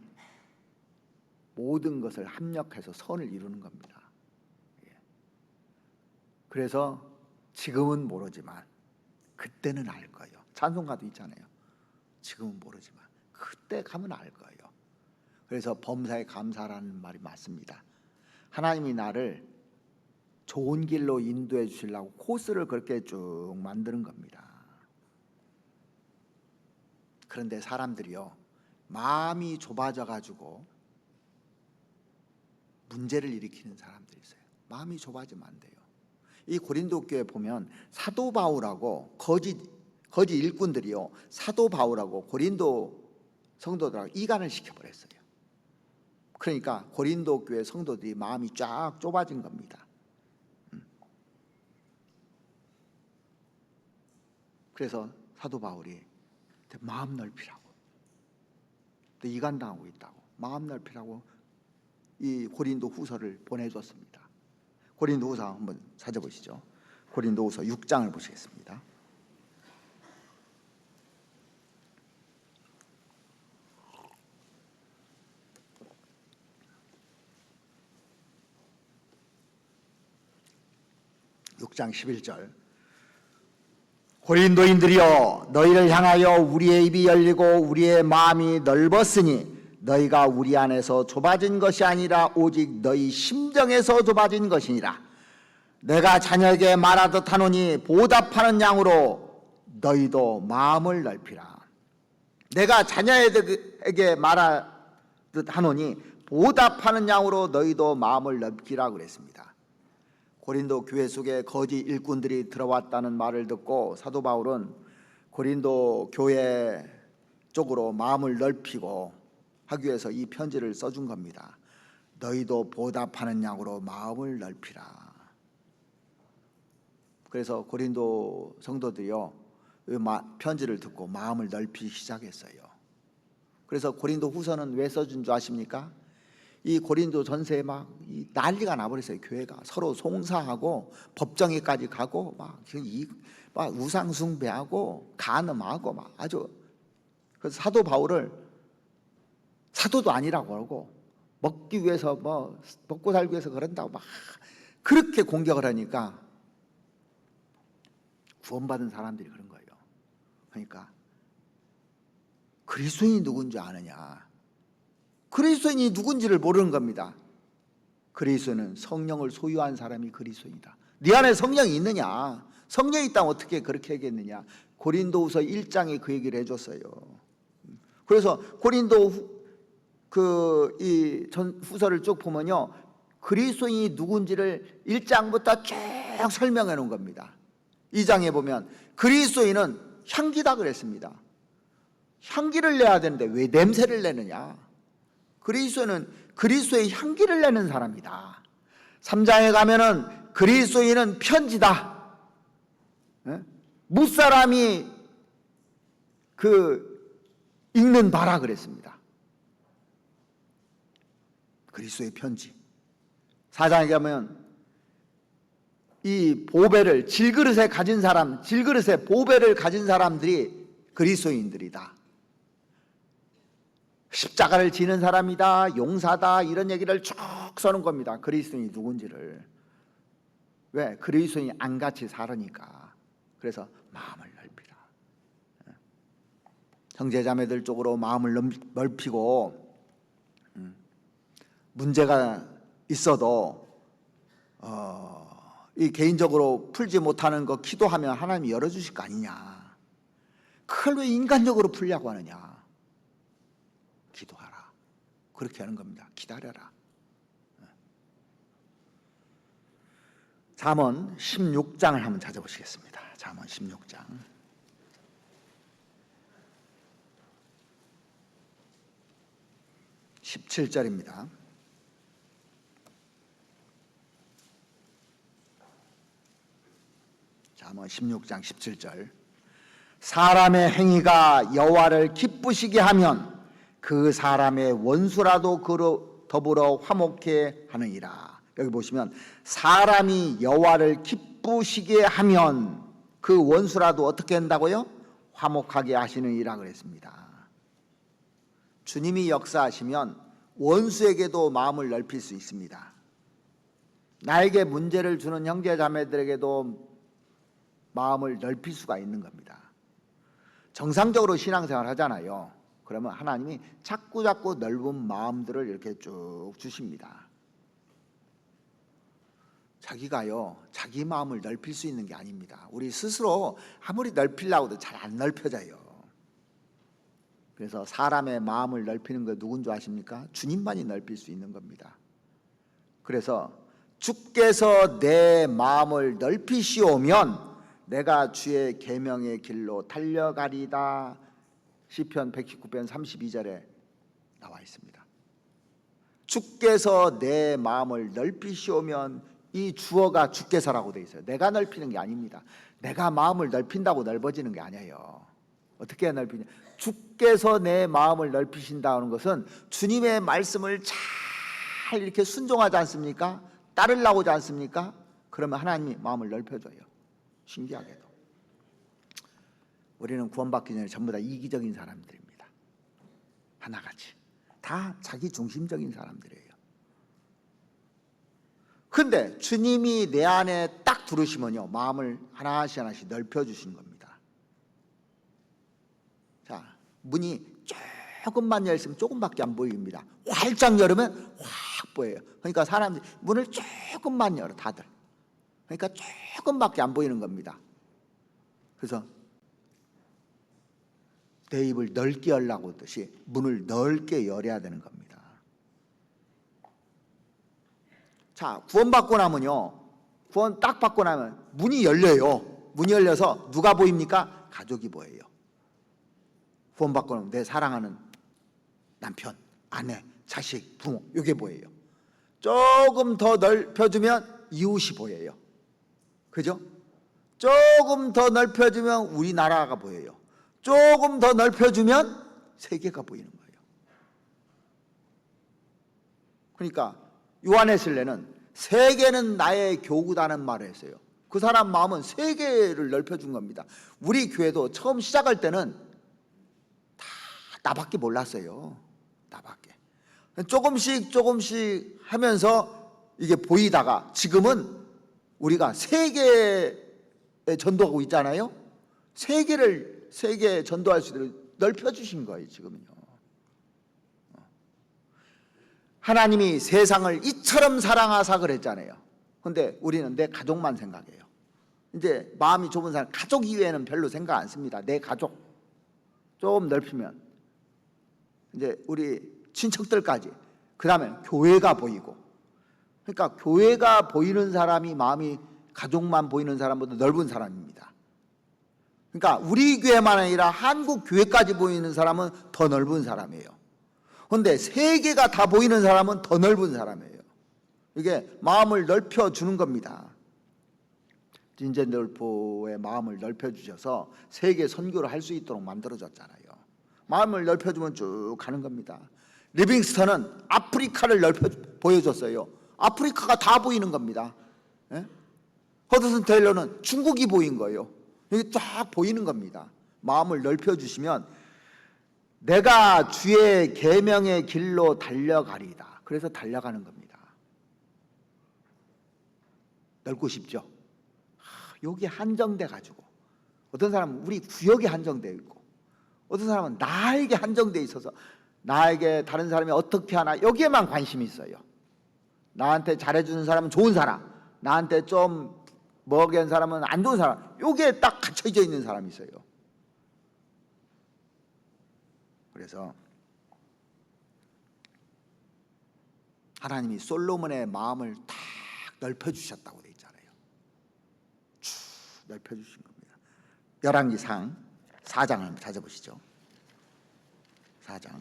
모든 것을 합력해서 선을 이루는 겁니다. 그래서 지금은 모르지만 그때는 알 거예요. 찬송가도 있잖아요. 지금은 모르지만 그때 가면 알 거예요. 그래서 범사에 감사라는 말이 맞습니다. 하나님이 나를 좋은 길로 인도해 주시려고 코스를 그렇게 쭉 만드는 겁니다. 그런데 사람들이요, 마음이 좁아져 가지고 문제를 일으키는 사람들이 있어요. 마음이 좁아지면 안 돼요. 이 고린도 교회 보면 사도 바울하고 거짓 일꾼들이요, 사도 바울하고 고린도 성도들하고 이간을 시켜버렸어요. 그러니까 고린도 교회 성도들이 마음이 쫙 좁아진 겁니다. 그래서 사도 바울이 마음 넓히라고, 이간당하고 있다고 마음 넓히라고 이 고린도 후서를 보내줬습니다. 고린도 후서 한번 찾아보시죠. 고린도 후서 6장을 보시겠습니다. (6장 11절) 고린도인들이여, 너희를 향하여 우리의 입이 열리고 우리의 마음이 넓었으니 너희가 우리 안에서 좁아진 것이 아니라 오직 너희 심정에서 좁아진 것이니라. 내가 자녀에게 말하듯 하노니 보답하는 양으로 너희도 마음을 넓히라. 내가 자녀에게 말하듯 하노니 보답하는 양으로 너희도 마음을 넓히라 그랬습니다. 고린도 교회 속에 거짓 일꾼들이 들어왔다는 말을 듣고 사도 바울은 고린도 교회 쪽으로 마음을 넓히고 하기 위해서 이 편지를 써준 겁니다. 너희도 보답하는 양으로 마음을 넓히라. 그래서 고린도 성도들이요, 편지를 듣고 마음을 넓히기 시작했어요. 그래서 고린도 후서는 왜 써준 줄 아십니까? 이 고린도 전세에 막 난리가 나버렸어요. 교회가 서로 송사하고 법정에까지 가고 막 우상 숭배하고 간음하고 막 아주. 그래서 사도 바울을 사도도 아니라고 그러고 먹기 위해서 뭐 먹고 살기 위해서 그런다고 막 그렇게 공격을 하니까 구원받은 사람들이 그런 거예요. 그러니까 그리스도인이 누군지 아느냐? 그리스도인이 누군지를 모르는 겁니다. 그리스도는 성령을 소유한 사람이 그리스도인이다. 네 안에 성령이 있느냐? 성령이 있다면 어떻게 그렇게 하겠느냐? 고린도후서 1장에 그 얘기를 해줬어요. 그래서 고린도 이 후서를 쭉 보면요, 그리스도인이 누군지를 1장부터 쭉 설명해 놓은 겁니다. 2장에 보면 그리스도인은 향기다 그랬습니다. 향기를 내야 되는데 왜 냄새를 내느냐? 그리스도는 그리스도의 향기를 내는 사람이다. 3장에 가면은 그리스도인은 편지다. 무사람이 읽는 바라 그랬습니다. 그리스도의 편지. 4장에 가면 이 보배를 질그릇에 가진 사람, 질그릇에 보배를 가진 사람들이 그리스도인들이다. 십자가를 지는 사람이다, 용사다, 이런 얘기를 쭉 써는 겁니다. 그리스도인이 누군지를. 왜? 그리스도인이 안같이 살으니까. 그래서 마음을 넓히라. 형제자매들 쪽으로 마음을 넓히고, 문제가 있어도 이 개인적으로 풀지 못하는 거 기도하면 하나님이 열어주실 거 아니냐. 그걸 왜 인간적으로 풀려고 하느냐. 기도하라. 그렇게 하는 겁니다. 기다려라. 잠언 16장을 한번 찾아보시겠습니다. 잠언 16장 17절입니다. 잠언 16장 17절. 사람의 행위가 여호와를 기쁘시게 하면 그 사람의 원수라도 그로 더불어 화목해 하느니라. 여기 보시면 사람이 여호와를 기쁘시게 하면 그 원수라도 어떻게 한다고요? 화목하게 하시느니라 그랬습니다. 주님이 역사하시면 원수에게도 마음을 넓힐 수 있습니다. 나에게 문제를 주는 형제 자매들에게도 마음을 넓힐 수가 있는 겁니다. 정상적으로 신앙생활 하잖아요. 그러면 하나님이 자꾸 넓은 마음들을 이렇게 쭉 주십니다. 자기가요, 자기 마음을 넓힐 수 있는 게 아닙니다. 우리 스스로 아무리 넓히려고 해도 잘 안 넓혀져요. 그래서 사람의 마음을 넓히는 거 누군 줄 아십니까? 주님만이 넓힐 수 있는 겁니다. 그래서 주께서 내 마음을 넓히시오면 내가 주의 계명의 길로 달려가리다. 시편 119편 32절에 나와 있습니다. 주께서 내 마음을 넓히시오면, 이 주어가 주께서라고 되어 있어요. 내가 넓히는 게 아닙니다. 내가 마음을 넓힌다고 넓어지는 게 아니에요. 어떻게 넓히냐? 주께서 내 마음을 넓히신다는 것은 주님의 말씀을 잘 이렇게 순종하지 않습니까? 따르려고 하지 않습니까? 그러면 하나님이 마음을 넓혀줘요. 신기하게도 우리는 구원받기 전에 전부 다 이기적인 사람들입니다. 하나같이 다 자기 중심적인 사람들이에요. 근데 주님이 내 안에 딱 들으시면요, 마음을 하나씩 넓혀주신 겁니다. 문이 조금만 열었으면 조금밖에 안 보입니다. 활짝 열으면 확 보여요. 그러니까 사람들이 문을 조금만 열어, 다들. 그러니까 조금밖에 안 보이는 겁니다. 그래서 내 입을 넓게 열라고 하듯이 문을 넓게 열어야 되는 겁니다. 자, 구원받고 나면요, 구원 딱 받고 나면 문이 열려요. 문이 열려서 누가 보입니까? 가족이 보여요. 구원받고 나면 내 사랑하는 남편, 아내, 자식, 부모, 이게 보여요. 조금 더 넓혀주면 이웃이 보여요. 그죠? 조금 더 넓혀주면 우리나라가 보여요. 조금 더 넓혀주면 세계가 보이는 거예요. 그러니까 요한웨슬레는 세계는 나의 교구다는 말을 했어요. 그 사람 마음은 세계를 넓혀준 겁니다. 우리 교회도 처음 시작할 때는 다 나밖에 몰랐어요. 나밖에. 조금씩 하면서 이게 보이다가 지금은 우리가 세계에 전도하고 있잖아요. 세계에 전도할 수 있도록 넓혀주신 거예요, 지금은요. 하나님이 세상을 이처럼 사랑하사 그랬잖아요. 근데 우리는 내 가족만 생각해요. 이제 마음이 좁은 사람, 가족 이외에는 별로 생각 안 씁니다. 내 가족 좀 넓히면 이제 우리 친척들까지, 그 다음에 교회가 보이고. 그러니까 교회가 보이는 사람이 마음이 가족만 보이는 사람보다 넓은 사람입니다. 그러니까 우리 교회만 아니라 한국 교회까지 보이는 사람은 더 넓은 사람이에요. 그런데 세계가 다 보이는 사람은 더 넓은 사람이에요. 이게 마음을 넓혀주는 겁니다. 진젠돌포의 마음을 넓혀주셔서 세계 선교를 할 수 있도록 만들어졌잖아요. 마음을 넓혀주면 쭉 가는 겁니다. 리빙스턴은 아프리카를 보여줬어요. 아프리카가 다 보이는 겁니다. 예? 허드슨 테일러는 중국이 보인 거예요. 여기 쫙 보이는 겁니다. 마음을 넓혀주시면 내가 주의 계명의 길로 달려가리이다. 그래서 달려가는 겁니다. 넓고 싶죠? 여기 한정돼 가지고 어떤 사람은 우리 구역에 한정되어 있고 어떤 사람은 나에게 한정되어 있어서 나에게 다른 사람이 어떻게 하나 여기에만 관심이 있어요. 나한테 잘해주는 사람은 좋은 사람, 나한테 좀 먹게 한 사람은 안 좋은 사람, 여기에 딱 갇혀져 있는 사람이 있어요. 그래서 하나님이 솔로몬의 마음을 딱 넓혀주셨다고 돼 있잖아요. 쭉 넓혀주신 겁니다. 열왕기상 4장을 한번 찾아보시죠. 4장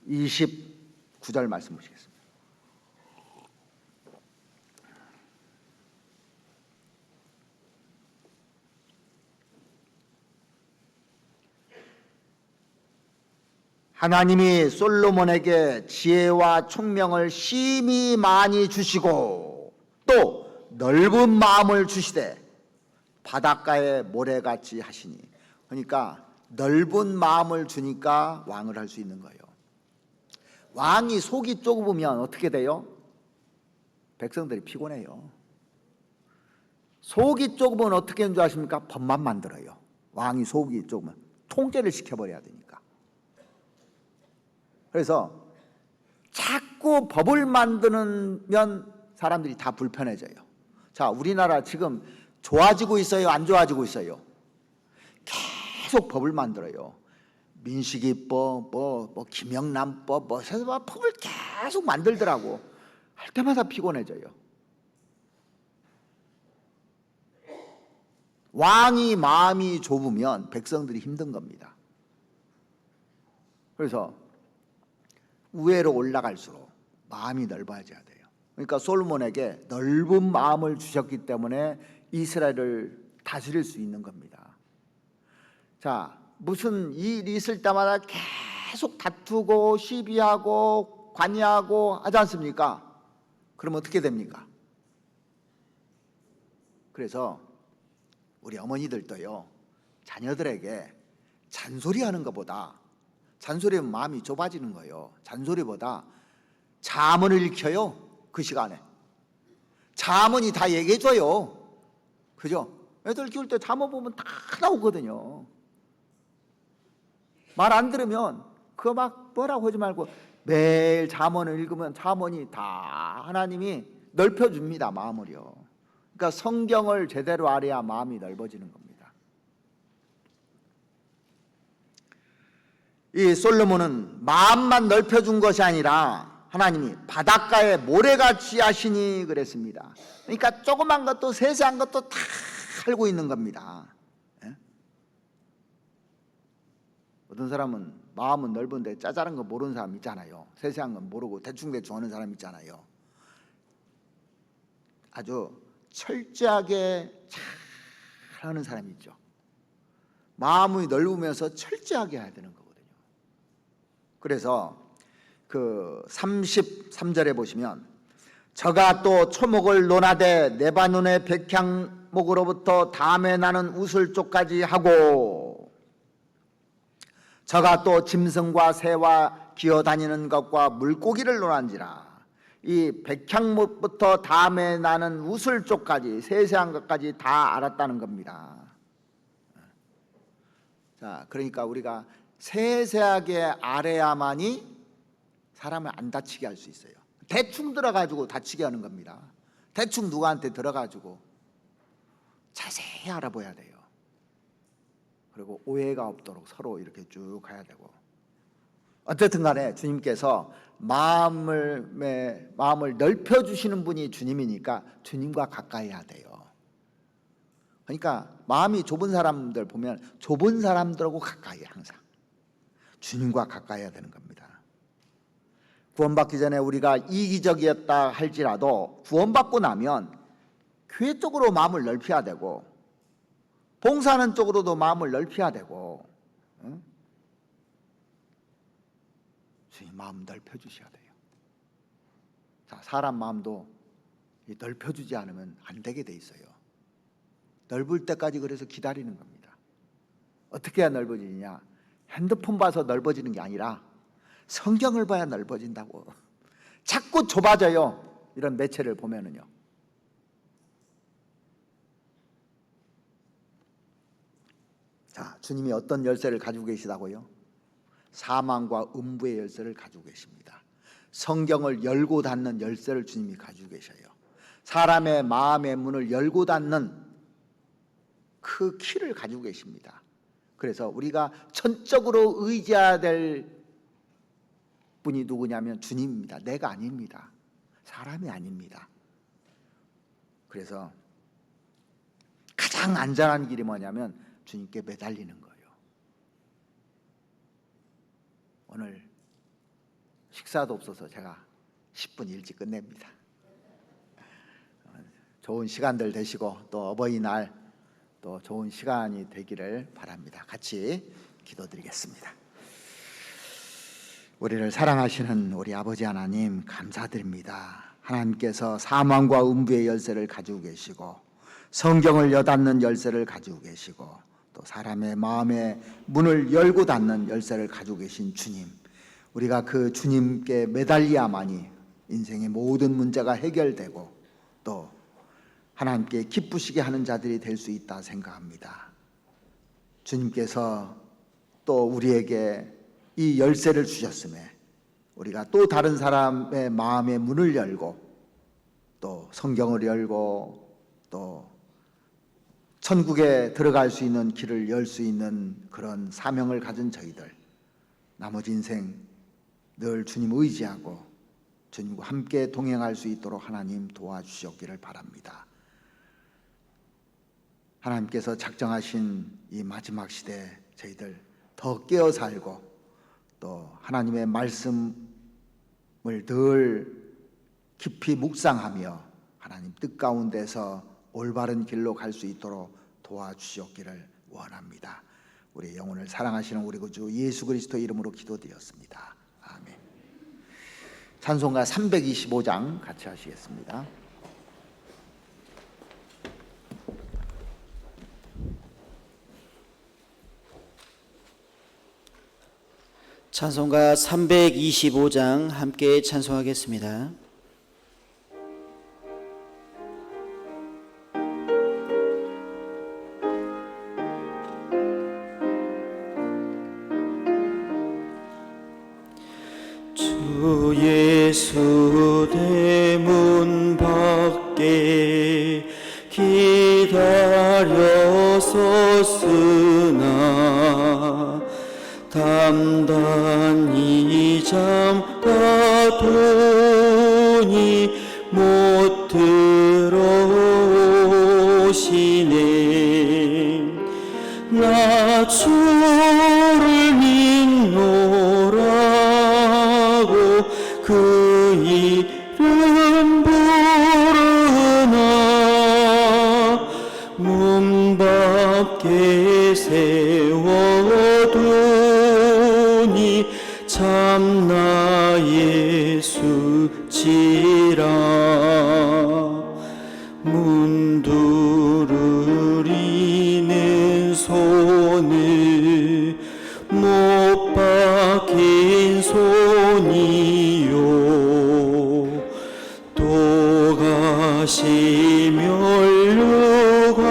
29절 말씀 보시겠습니다. 하나님이 솔로몬에게 지혜와 총명을 심히 많이 주시고 또 넓은 마음을 주시되 바닷가의 모래같이 하시니, 그러니까 넓은 마음을 주니까 왕을 할 수 있는 거예요. 왕이 속이 좁으면 어떻게 돼요? 백성들이 피곤해요. 속이 좁으면 어떻게 하는 줄 아십니까? 법만 만들어요. 왕이 속이 좁으면 통제를 시켜버려야 되니까. 그래서 자꾸 법을 만드면 사람들이 다 불편해져요. 자, 우리나라 지금 좋아지고 있어요? 안 좋아지고 있어요? 계속 법을 만들어요. 민식이법, 김영란법, 법을 계속 만들더라고. 할 때마다 피곤해져요. 왕이 마음이 좁으면 백성들이 힘든 겁니다. 그래서 우회로 올라갈수록 마음이 넓어져야 돼요. 그러니까 솔로몬에게 넓은 마음을 주셨기 때문에 이스라엘을 다스릴 수 있는 겁니다. 자, 무슨 일이 있을 때마다 계속 다투고 시비하고 관여하고 하지 않습니까? 그럼 어떻게 됩니까? 그래서 우리 어머니들도요, 자녀들에게 잔소리하는 것보다, 잔소리하면 마음이 좁아지는 거예요. 잔소리보다 잠언을 읽혀요. 그 시간에 잠언이 다 얘기해줘요. 그죠? 애들 키울 때 잠언 보면 다 나오거든요. 말 안 들으면 그거 막 뭐라고 하지 말고 매일 잠언을 읽으면 잠언이 다 하나님이 넓혀줍니다. 마음을요. 그러니까 성경을 제대로 알아야 마음이 넓어지는 겁니다. 이 솔로몬은 마음만 넓혀준 것이 아니라 하나님이 바닷가에 모래같이 하시니 그랬습니다. 그러니까 조그만 것도 세세한 것도 다 알고 있는 겁니다. 예? 어떤 사람은 마음은 넓은데 짜잘한 거 모르는 사람 있잖아요. 세세한 건 모르고 대충대충 하는 사람 있잖아요. 아주 철저하게 잘 하는 사람이 있죠. 마음이 넓으면서 철저하게 해야 되는 거거든요. 그래서 그 33절에 보시면 저가 또 초목을 논하되 네바논의 백향목으로부터 담에 나는 우슬쪽까지 하고 저가 또 짐승과 새와 기어다니는 것과 물고기를 논한지라. 이 백향목부터 담에 나는 우슬쪽까지 세세한 것까지 다 알았다는 겁니다. 자, 그러니까 우리가 세세하게 알아야만이 사람을 안 다치게 할 수 있어요. 대충 들어가지고 다치게 하는 겁니다. 대충 누구한테 들어가지고 자세히 알아봐야 돼요. 그리고 오해가 없도록 서로 이렇게 쭉 가야 되고. 어쨌든 간에 주님께서 마음을 넓혀주시는 분이 주님이니까 주님과 가까이 해야 돼요. 그러니까 마음이 좁은 사람들 보면 좁은 사람들하고 가까이 해. 항상 주님과 가까이 해야 되는 겁니다. 구원받기 전에 우리가 이기적이었다 할지라도 구원받고 나면 교회 쪽으로 마음을 넓혀야 되고 봉사하는 쪽으로도 마음을 넓혀야 되고, 응? 주님 마음 넓혀주셔야 돼요. 자, 사람 마음도 넓혀주지 않으면 안 되게 돼 있어요. 넓을 때까지 그래서 기다리는 겁니다. 어떻게 해야 넓어지느냐? 핸드폰 봐서 넓어지는 게 아니라 성경을 봐야 넓어진다고. 자꾸 좁아져요. 이런 매체를 보면은요. 자, 주님이 어떤 열쇠를 가지고 계시다고요? 사망과 음부의 열쇠를 가지고 계십니다. 성경을 열고 닫는 열쇠를 주님이 가지고 계셔요. 사람의 마음의 문을 열고 닫는 그 키를 가지고 계십니다. 그래서 우리가 전적으로 의지해야 될 분이 누구냐면 주님입니다. 내가 아닙니다. 사람이 아닙니다. 그래서 가장 안전한 길이 뭐냐면 주님께 매달리는 거예요. 오늘 식사도 없어서 제가 10분 일찍 끝냅니다. 좋은 시간들 되시고 또 어버이날 또 좋은 시간이 되기를 바랍니다. 같이 기도드리겠습니다. 우리를 사랑하시는 우리 아버지 하나님 감사드립니다. 하나님께서 사망과 음부의 열쇠를 가지고 계시고 성경을 여닫는 열쇠를 가지고 계시고 또 사람의 마음의 문을 열고 닫는 열쇠를 가지고 계신 주님, 우리가 그 주님께 매달려야만이 인생의 모든 문제가 해결되고 또 하나님께 기쁘시게 하는 자들이 될 수 있다 생각합니다. 주님께서 또 우리에게 이 열쇠를 주셨음에 우리가 또 다른 사람의 마음의 문을 열고 또 성경을 열고 또 천국에 들어갈 수 있는 길을 열 수 있는 그런 사명을 가진 저희들, 나머지 인생 늘 주님 의지하고 주님과 함께 동행할 수 있도록 하나님 도와주시옵기를 바랍니다. 하나님께서 작정하신 이 마지막 시대 저희들 더 깨어 살고 또 하나님의 말씀을 늘 깊이 묵상하며 하나님 뜻 가운데서 올바른 길로 갈 수 있도록 도와주시옵기를 원합니다. 우리 영혼을 사랑하시는 우리 구주 예수 그리스도 이름으로 기도드렸습니다. 아멘. 찬송가 325장 같이 하시겠습니다. 찬송가 325장 함께 찬송하겠습니다. 못 들어오시네. 나 주를 믿노라고 그 이름 부르나 문 밖에 세워두니 참나 예수지라. 문 두드리는 손을 못 박힌 손이요 또 가시 멸류관을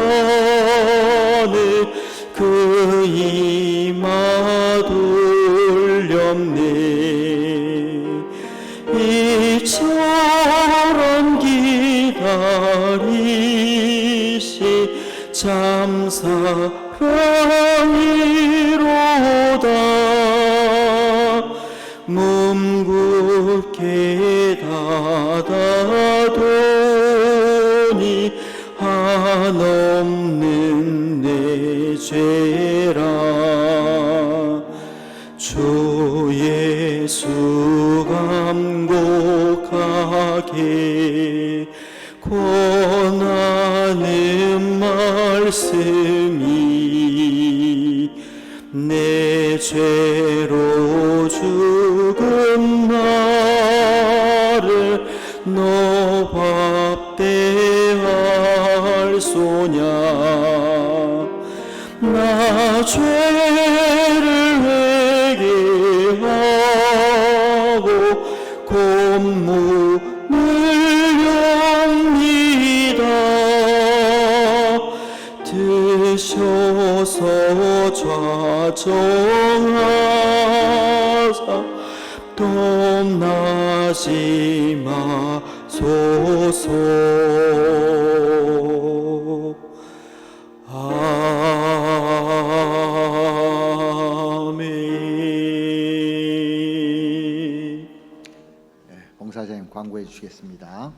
그 이마 돌렸네. 이처럼 기다리시 참 사랑이로다. 뭉굼게 닫아두니 한없는 내 죄라. 주 예수 감곡하게 권하는 말씀이 내 죄로 죽은 나를 노밥대할 소냐. 나 죄를 회개하고 곤문을 엽니다. 드셔서 좌정하사 돔나지 마소서. 아멘. 봉사자님 광고해 주시겠습니다.